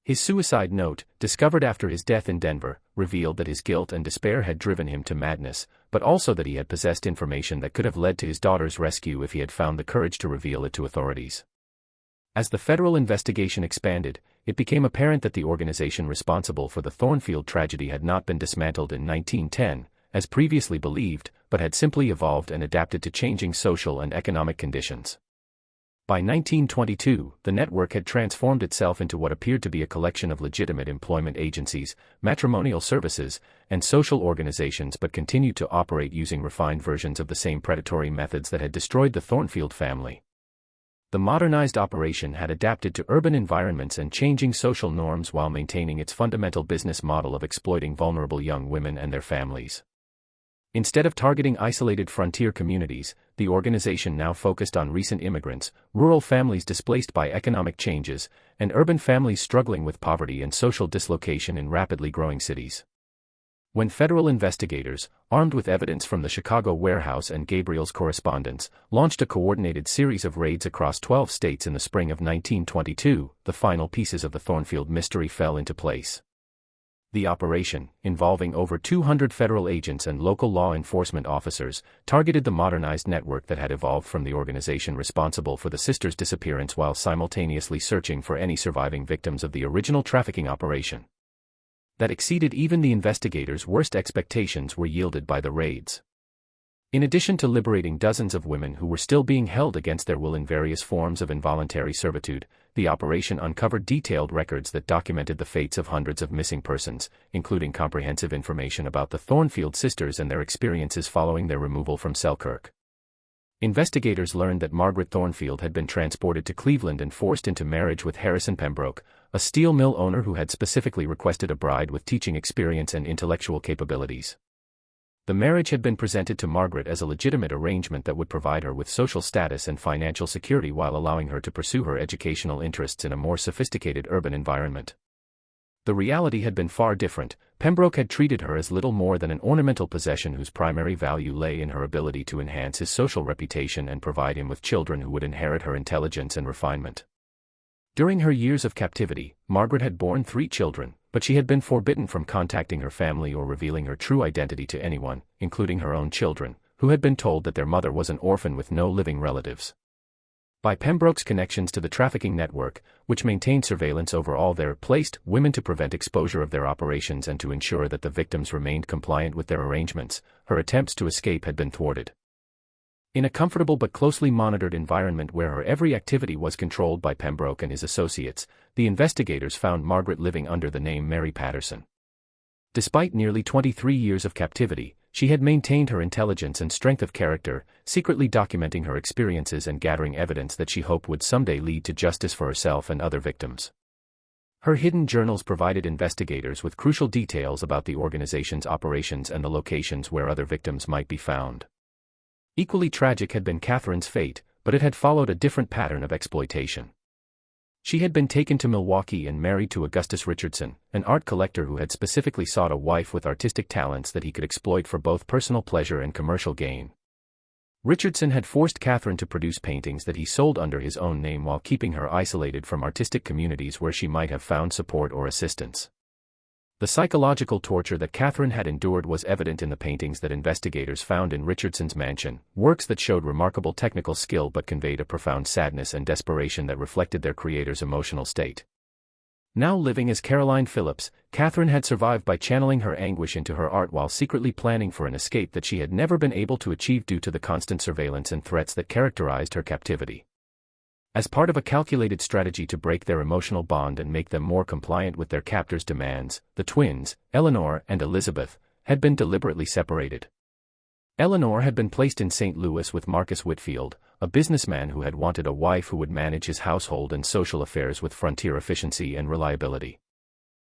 His suicide note, discovered after his death in Denver, revealed that his guilt and despair had driven him to madness, but also that he had possessed information that could have led to his daughter's rescue if he had found the courage to reveal it to authorities. As the federal investigation expanded, it became apparent that the organization responsible for the Thornfield tragedy had not been dismantled in 1910, as previously believed, but had simply evolved and adapted to changing social and economic conditions. By 1922, the network had transformed itself into what appeared to be a collection of legitimate employment agencies, matrimonial services, and social organizations but continued to operate using refined versions of the same predatory methods that had destroyed the Thornfield family. The modernized operation had adapted to urban environments and changing social norms while maintaining its fundamental business model of exploiting vulnerable young women and their families. Instead of targeting isolated frontier communities, the organization now focused on recent immigrants, rural families displaced by economic changes, and urban families struggling with poverty and social dislocation in rapidly growing cities. When federal investigators, armed with evidence from the Chicago warehouse and Gabriel's correspondence, launched a coordinated series of raids across 12 states in the spring of 1922, the final pieces of the Thornfield mystery fell into place. The operation, involving over 200 federal agents and local law enforcement officers, targeted the modernized network that had evolved from the organization responsible for the sisters' disappearance while simultaneously searching for any surviving victims of the original trafficking operation. That exceeded even the investigators' worst expectations were yielded by the raids. In addition to liberating dozens of women who were still being held against their will in various forms of involuntary servitude, the operation uncovered detailed records that documented the fates of hundreds of missing persons, including comprehensive information about the Thornfield sisters and their experiences following their removal from Selkirk. Investigators learned that Margaret Thornfield had been transported to Cleveland and forced into marriage with Harrison Pembroke, a steel mill owner who had specifically requested a bride with teaching experience and intellectual capabilities. The marriage had been presented to Margaret as a legitimate arrangement that would provide her with social status and financial security while allowing her to pursue her educational interests in a more sophisticated urban environment. The reality had been far different. Pembroke had treated her as little more than an ornamental possession whose primary value lay in her ability to enhance his social reputation and provide him with children who would inherit her intelligence and refinement. During her years of captivity, Margaret had borne 3 children, but she had been forbidden from contacting her family or revealing her true identity to anyone, including her own children, who had been told that their mother was an orphan with no living relatives. By Pembroke's connections to the trafficking network, which maintained surveillance over all their placed women to prevent exposure of their operations and to ensure that the victims remained compliant with their arrangements, her attempts to escape had been thwarted. In a comfortable but closely monitored environment where her every activity was controlled by Pembroke and his associates, the investigators found Margaret living under the name Mary Patterson. Despite nearly 23 years of captivity, she had maintained her intelligence and strength of character, secretly documenting her experiences and gathering evidence that she hoped would someday lead to justice for herself and other victims. Her hidden journals provided investigators with crucial details about the organization's operations and the locations where other victims might be found. Equally tragic had been Catherine's fate, but it had followed a different pattern of exploitation. She had been taken to Milwaukee and married to Augustus Richardson, an art collector who had specifically sought a wife with artistic talents that he could exploit for both personal pleasure and commercial gain. Richardson had forced Catherine to produce paintings that he sold under his own name while keeping her isolated from artistic communities where she might have found support or assistance. The psychological torture that Catherine had endured was evident in the paintings that investigators found in Richardson's mansion, works that showed remarkable technical skill but conveyed a profound sadness and desperation that reflected their creator's emotional state. Now living as Caroline Phillips, Catherine had survived by channeling her anguish into her art while secretly planning for an escape that she had never been able to achieve due to the constant surveillance and threats that characterized her captivity. As part of a calculated strategy to break their emotional bond and make them more compliant with their captor's demands, the twins, Eleanor and Elizabeth, had been deliberately separated. Eleanor had been placed in St. Louis with Marcus Whitfield, a businessman who had wanted a wife who would manage his household and social affairs with frontier efficiency and reliability.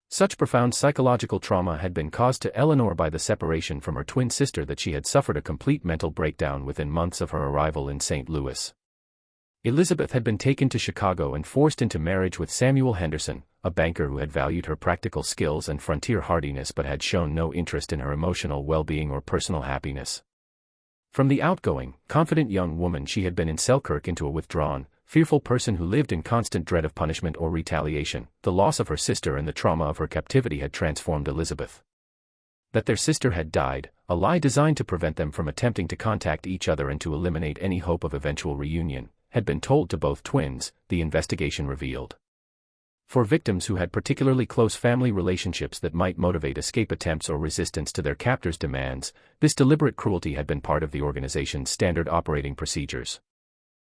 Such profound psychological trauma had been caused to Eleanor by the separation from her twin sister that she had suffered a complete mental breakdown within months of her arrival in St. Louis. Elizabeth had been taken to Chicago and forced into marriage with Samuel Henderson, a banker who had valued her practical skills and frontier hardiness but had shown no interest in her emotional well-being or personal happiness. From the outgoing, confident young woman she had been in Selkirk into a withdrawn, fearful person who lived in constant dread of punishment or retaliation. The loss of her sister and the trauma of her captivity had transformed Elizabeth. That their sister had died, a lie designed to prevent them from attempting to contact each other and to eliminate any hope of eventual reunion, had been told to both twins, the investigation revealed. For victims who had particularly close family relationships that might motivate escape attempts or resistance to their captors' demands, this deliberate cruelty had been part of the organization's standard operating procedures.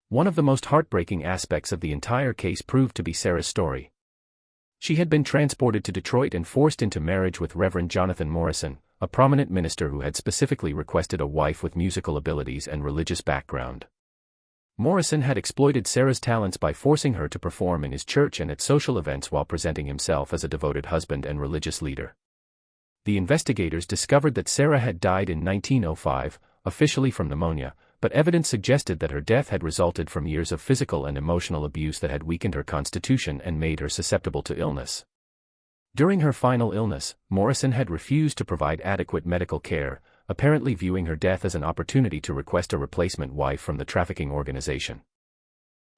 One of the most heartbreaking aspects of the entire case proved to be Sarah's story. She had been transported to Detroit and forced into marriage with Reverend Jonathan Morrison, a prominent minister who had specifically requested a wife with musical abilities and religious background. Morrison had exploited Sarah's talents by forcing her to perform in his church and at social events while presenting himself as a devoted husband and religious leader. The investigators discovered that Sarah had died in 1905, officially from pneumonia, but evidence suggested that her death had resulted from years of physical and emotional abuse that had weakened her constitution and made her susceptible to illness. During her final illness, Morrison had refused to provide adequate medical care, apparently viewing her death as an opportunity to request a replacement wife from the trafficking organization.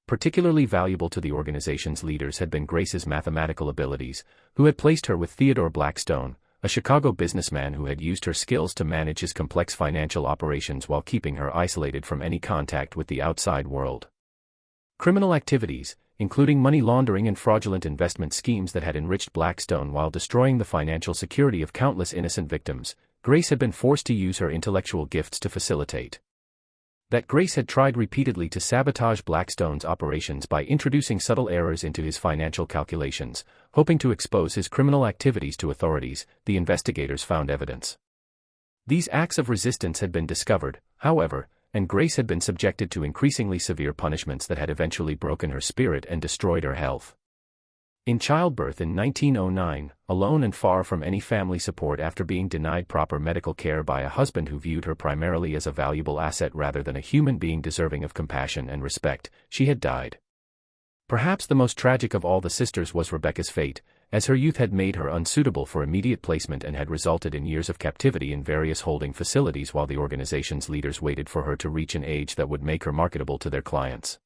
Particularly valuable to the organization's leaders had been Grace's mathematical abilities, who had placed her with Theodore Blackstone, a Chicago businessman who had used her skills to manage his complex financial operations while keeping her isolated from any contact with the outside world. Criminal activities, including money laundering and fraudulent investment schemes that had enriched Blackstone while destroying the financial security of countless innocent victims, Grace had been forced to use her intellectual gifts to facilitate. That Grace had tried repeatedly to sabotage Blackstone's operations by introducing subtle errors into his financial calculations, hoping to expose his criminal activities to authorities, the investigators found evidence. These acts of resistance had been discovered, however, and Grace had been subjected to increasingly severe punishments that had eventually broken her spirit and destroyed her health. In childbirth in 1909, alone and far from any family support after being denied proper medical care by a husband who viewed her primarily as a valuable asset rather than a human being deserving of compassion and respect, she had died. Perhaps the most tragic of all the sisters was Rebecca's fate, as her youth had made her unsuitable for immediate placement and had resulted in years of captivity in various holding facilities while the organization's leaders waited for her to reach an age that would make her marketable to their clients.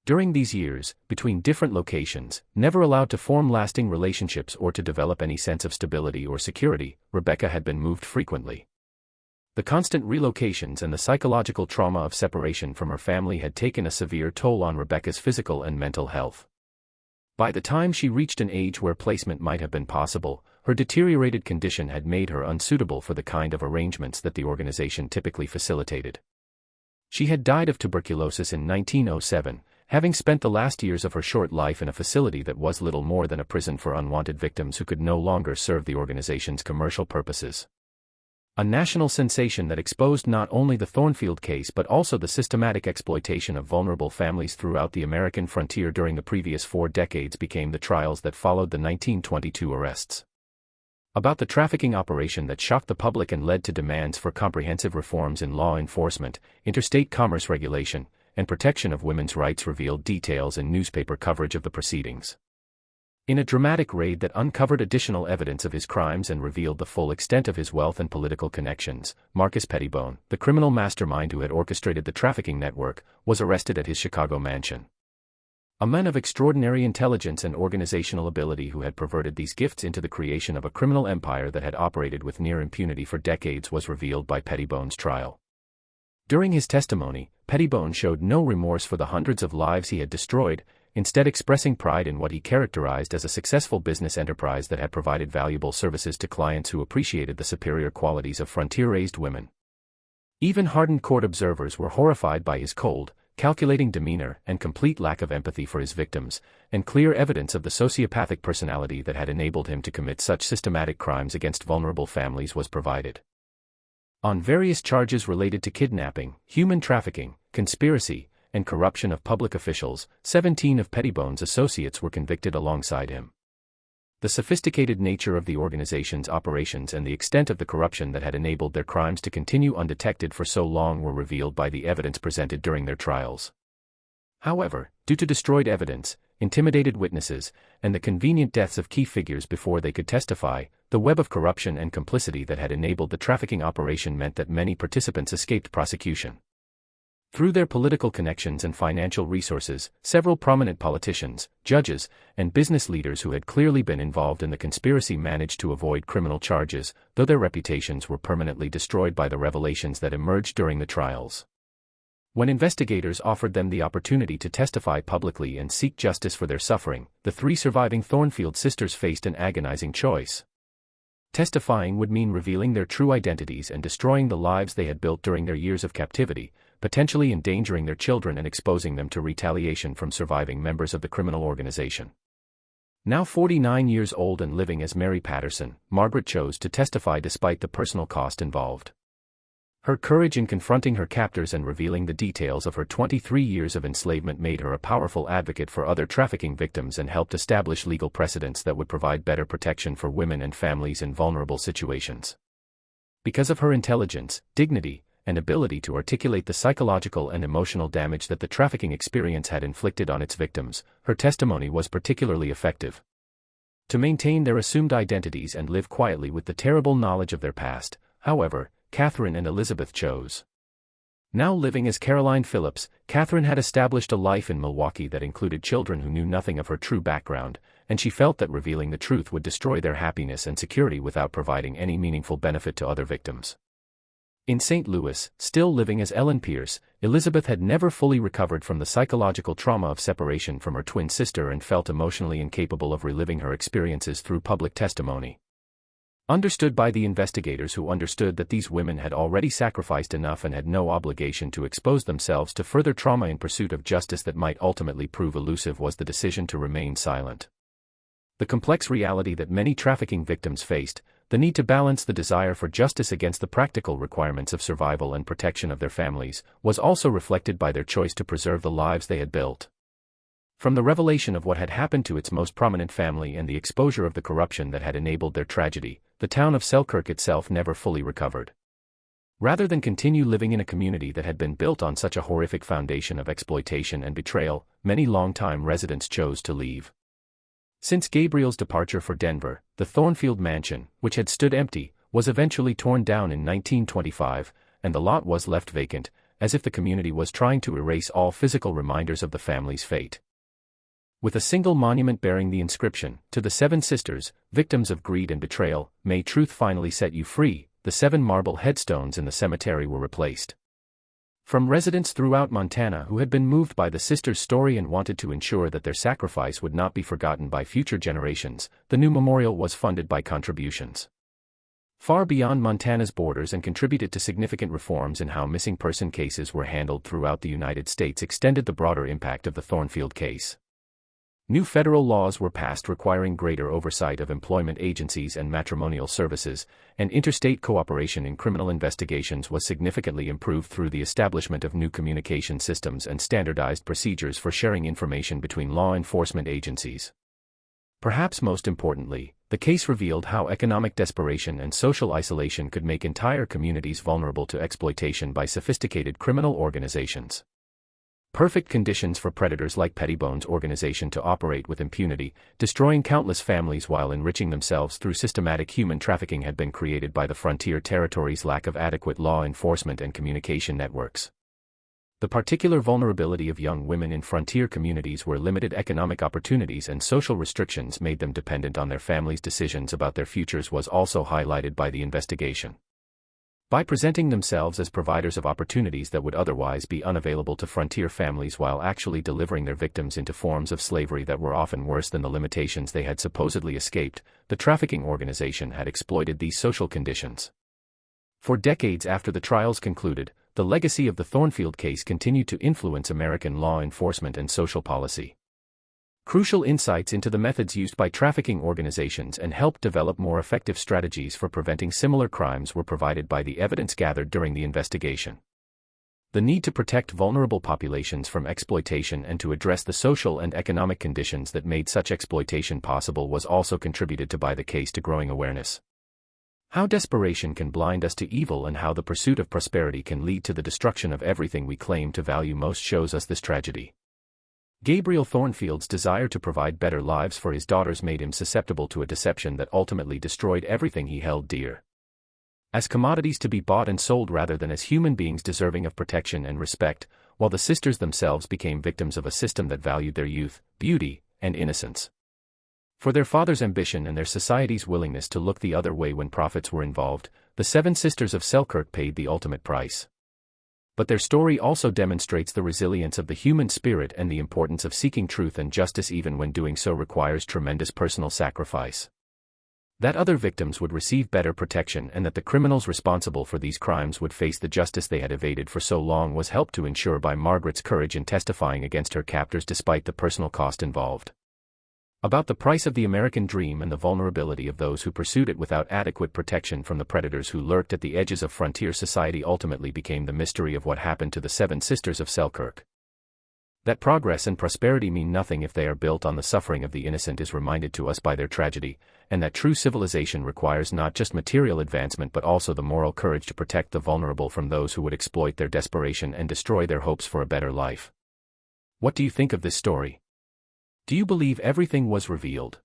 During these years, between different locations, never allowed to form lasting relationships or to develop any sense of stability or security, Rebecca had been moved frequently. The constant relocations and the psychological trauma of separation from her family had taken a severe toll on Rebecca's physical and mental health. By the time she reached an age where placement might have been possible, her deteriorated condition had made her unsuitable for the kind of arrangements that the organization typically facilitated. She had died of tuberculosis in 1907, having spent the last years of her short life in a facility that was little more than a prison for unwanted victims who could no longer serve the organization's commercial purposes. A national sensation that exposed not only the Thornfield case but also the systematic exploitation of vulnerable families throughout the American frontier during the previous 4 decades became the trials that followed the 1922 arrests. About the trafficking operation that shocked the public and led to demands for comprehensive reforms in law enforcement, interstate commerce regulation, and protection of women's rights revealed details in newspaper coverage of the proceedings. In a dramatic raid that uncovered additional evidence of his crimes and revealed the full extent of his wealth and political connections, Marcus Pettibone, the criminal mastermind who had orchestrated the trafficking network, was arrested at his Chicago mansion. A man of extraordinary intelligence and organizational ability who had perverted these gifts into the creation of a criminal empire that had operated with near impunity for decades was revealed by Pettibone's trial. During his testimony, Pettibone showed no remorse for the hundreds of lives he had destroyed, instead expressing pride in what he characterized as a successful business enterprise that had provided valuable services to clients who appreciated the superior qualities of frontier-raised women. Even hardened court observers were horrified by his cold, calculating demeanor and complete lack of empathy for his victims, and clear evidence of the sociopathic personality that had enabled him to commit such systematic crimes against vulnerable families was provided. On various charges related to kidnapping, human trafficking, conspiracy, and corruption of public officials, 17 of Pettibone's associates were convicted alongside him. The sophisticated nature of the organization's operations and the extent of the corruption that had enabled their crimes to continue undetected for so long were revealed by the evidence presented during their trials. However, due to destroyed evidence, intimidated witnesses, and the convenient deaths of key figures before they could testify, the web of corruption and complicity that had enabled the trafficking operation meant that many participants escaped prosecution. Through their political connections and financial resources, several prominent politicians, judges, and business leaders who had clearly been involved in the conspiracy managed to avoid criminal charges, though their reputations were permanently destroyed by the revelations that emerged during the trials. When investigators offered them the opportunity to testify publicly and seek justice for their suffering, the 3 surviving Thornfield sisters faced an agonizing choice. Testifying would mean revealing their true identities and destroying the lives they had built during their years of captivity, potentially endangering their children and exposing them to retaliation from surviving members of the criminal organization. Now 49 years old and living as Mary Patterson, Margaret chose to testify despite the personal cost involved. Her courage in confronting her captors and revealing the details of her 23 years of enslavement made her a powerful advocate for other trafficking victims and helped establish legal precedents that would provide better protection for women and families in vulnerable situations. Because of her intelligence, dignity, and ability to articulate the psychological and emotional damage that the trafficking experience had inflicted on its victims, her testimony was particularly effective. To maintain their assumed identities and live quietly with the terrible knowledge of their past, however, Catherine and Elizabeth chose. Now living as Caroline Phillips, Catherine had established a life in Milwaukee that included children who knew nothing of her true background, and she felt that revealing the truth would destroy their happiness and security without providing any meaningful benefit to other victims. In St. Louis, still living as Ellen Pierce, Elizabeth had never fully recovered from the psychological trauma of separation from her twin sister and felt emotionally incapable of reliving her experiences through public testimony. Understood by the investigators who understood that these women had already sacrificed enough and had no obligation to expose themselves to further trauma in pursuit of justice that might ultimately prove elusive was the decision to remain silent. The complex reality that many trafficking victims faced, the need to balance the desire for justice against the practical requirements of survival and protection of their families, was also reflected by their choice to preserve the lives they had built. From the revelation of what had happened to its most prominent family and the exposure of the corruption that had enabled their tragedy, the town of Selkirk itself never fully recovered. Rather than continue living in a community that had been built on such a horrific foundation of exploitation and betrayal, many longtime residents chose to leave. Since Gabriel's departure for Denver, the Thornfield mansion, which had stood empty, was eventually torn down in 1925, and the lot was left vacant, as if the community was trying to erase all physical reminders of the family's fate. With a single monument bearing the inscription, "To the 7 sisters, victims of greed and betrayal, may truth finally set you free," the 7 marble headstones in the cemetery were replaced. From residents throughout Montana who had been moved by the sisters' story and wanted to ensure that their sacrifice would not be forgotten by future generations, the new memorial was funded by contributions far beyond Montana's borders and contributed to significant reforms in how missing person cases were handled throughout the United States, extended the broader impact of the Thornfield case. New federal laws were passed requiring greater oversight of employment agencies and matrimonial services, and interstate cooperation in criminal investigations was significantly improved through the establishment of new communication systems and standardized procedures for sharing information between law enforcement agencies. Perhaps most importantly, the case revealed how economic desperation and social isolation could make entire communities vulnerable to exploitation by sophisticated criminal organizations. Perfect conditions for predators like Pettibone's organization to operate with impunity, destroying countless families while enriching themselves through systematic human trafficking had been created by the frontier territory's lack of adequate law enforcement and communication networks. The particular vulnerability of young women in frontier communities where limited economic opportunities and social restrictions made them dependent on their families' decisions about their futures was also highlighted by the investigation. By presenting themselves as providers of opportunities that would otherwise be unavailable to frontier families while actually delivering their victims into forms of slavery that were often worse than the limitations they had supposedly escaped, the trafficking organization had exploited these social conditions. For decades after the trials concluded, the legacy of the Thornfield case continued to influence American law enforcement and social policy. Crucial insights into the methods used by trafficking organizations and helped develop more effective strategies for preventing similar crimes were provided by the evidence gathered during the investigation. The need to protect vulnerable populations from exploitation and to address the social and economic conditions that made such exploitation possible was also contributed to by the case to growing awareness. How desperation can blind us to evil and how the pursuit of prosperity can lead to the destruction of everything we claim to value most shows us this tragedy. Gabriel Thornfield's desire to provide better lives for his daughters made him susceptible to a deception that ultimately destroyed everything he held dear. As commodities to be bought and sold rather than as human beings deserving of protection and respect, while the sisters themselves became victims of a system that valued their youth, beauty, and innocence. For their father's ambition and their society's willingness to look the other way when profits were involved, the 7 sisters of Selkirk paid the ultimate price. But their story also demonstrates the resilience of the human spirit and the importance of seeking truth and justice even when doing so requires tremendous personal sacrifice. That other victims would receive better protection and that the criminals responsible for these crimes would face the justice they had evaded for so long was helped to ensure by Margaret's courage in testifying against her captors despite the personal cost involved. About the price of the American dream and the vulnerability of those who pursued it without adequate protection from the predators who lurked at the edges of frontier society ultimately became the mystery of what happened to the 7 sisters of Selkirk. That progress and prosperity mean nothing if they are built on the suffering of the innocent is reminded to us by their tragedy, and that true civilization requires not just material advancement but also the moral courage to protect the vulnerable from those who would exploit their desperation and destroy their hopes for a better life. What do you think of this story? Do you believe everything was revealed?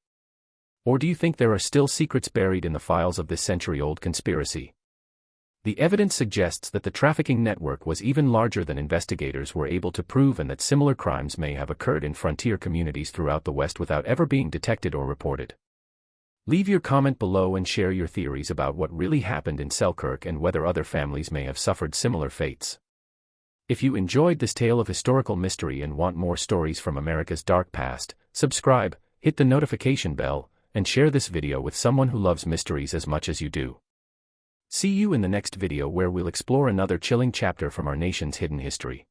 Or do you think there are still secrets buried in the files of this century-old conspiracy? The evidence suggests that the trafficking network was even larger than investigators were able to prove and that similar crimes may have occurred in frontier communities throughout the West without ever being detected or reported. Leave your comment below and share your theories about what really happened in Selkirk and whether other families may have suffered similar fates. If you enjoyed this tale of historical mystery and want more stories from America's dark past, subscribe, hit the notification bell, and share this video with someone who loves mysteries as much as you do. See you in the next video where we'll explore another chilling chapter from our nation's hidden history.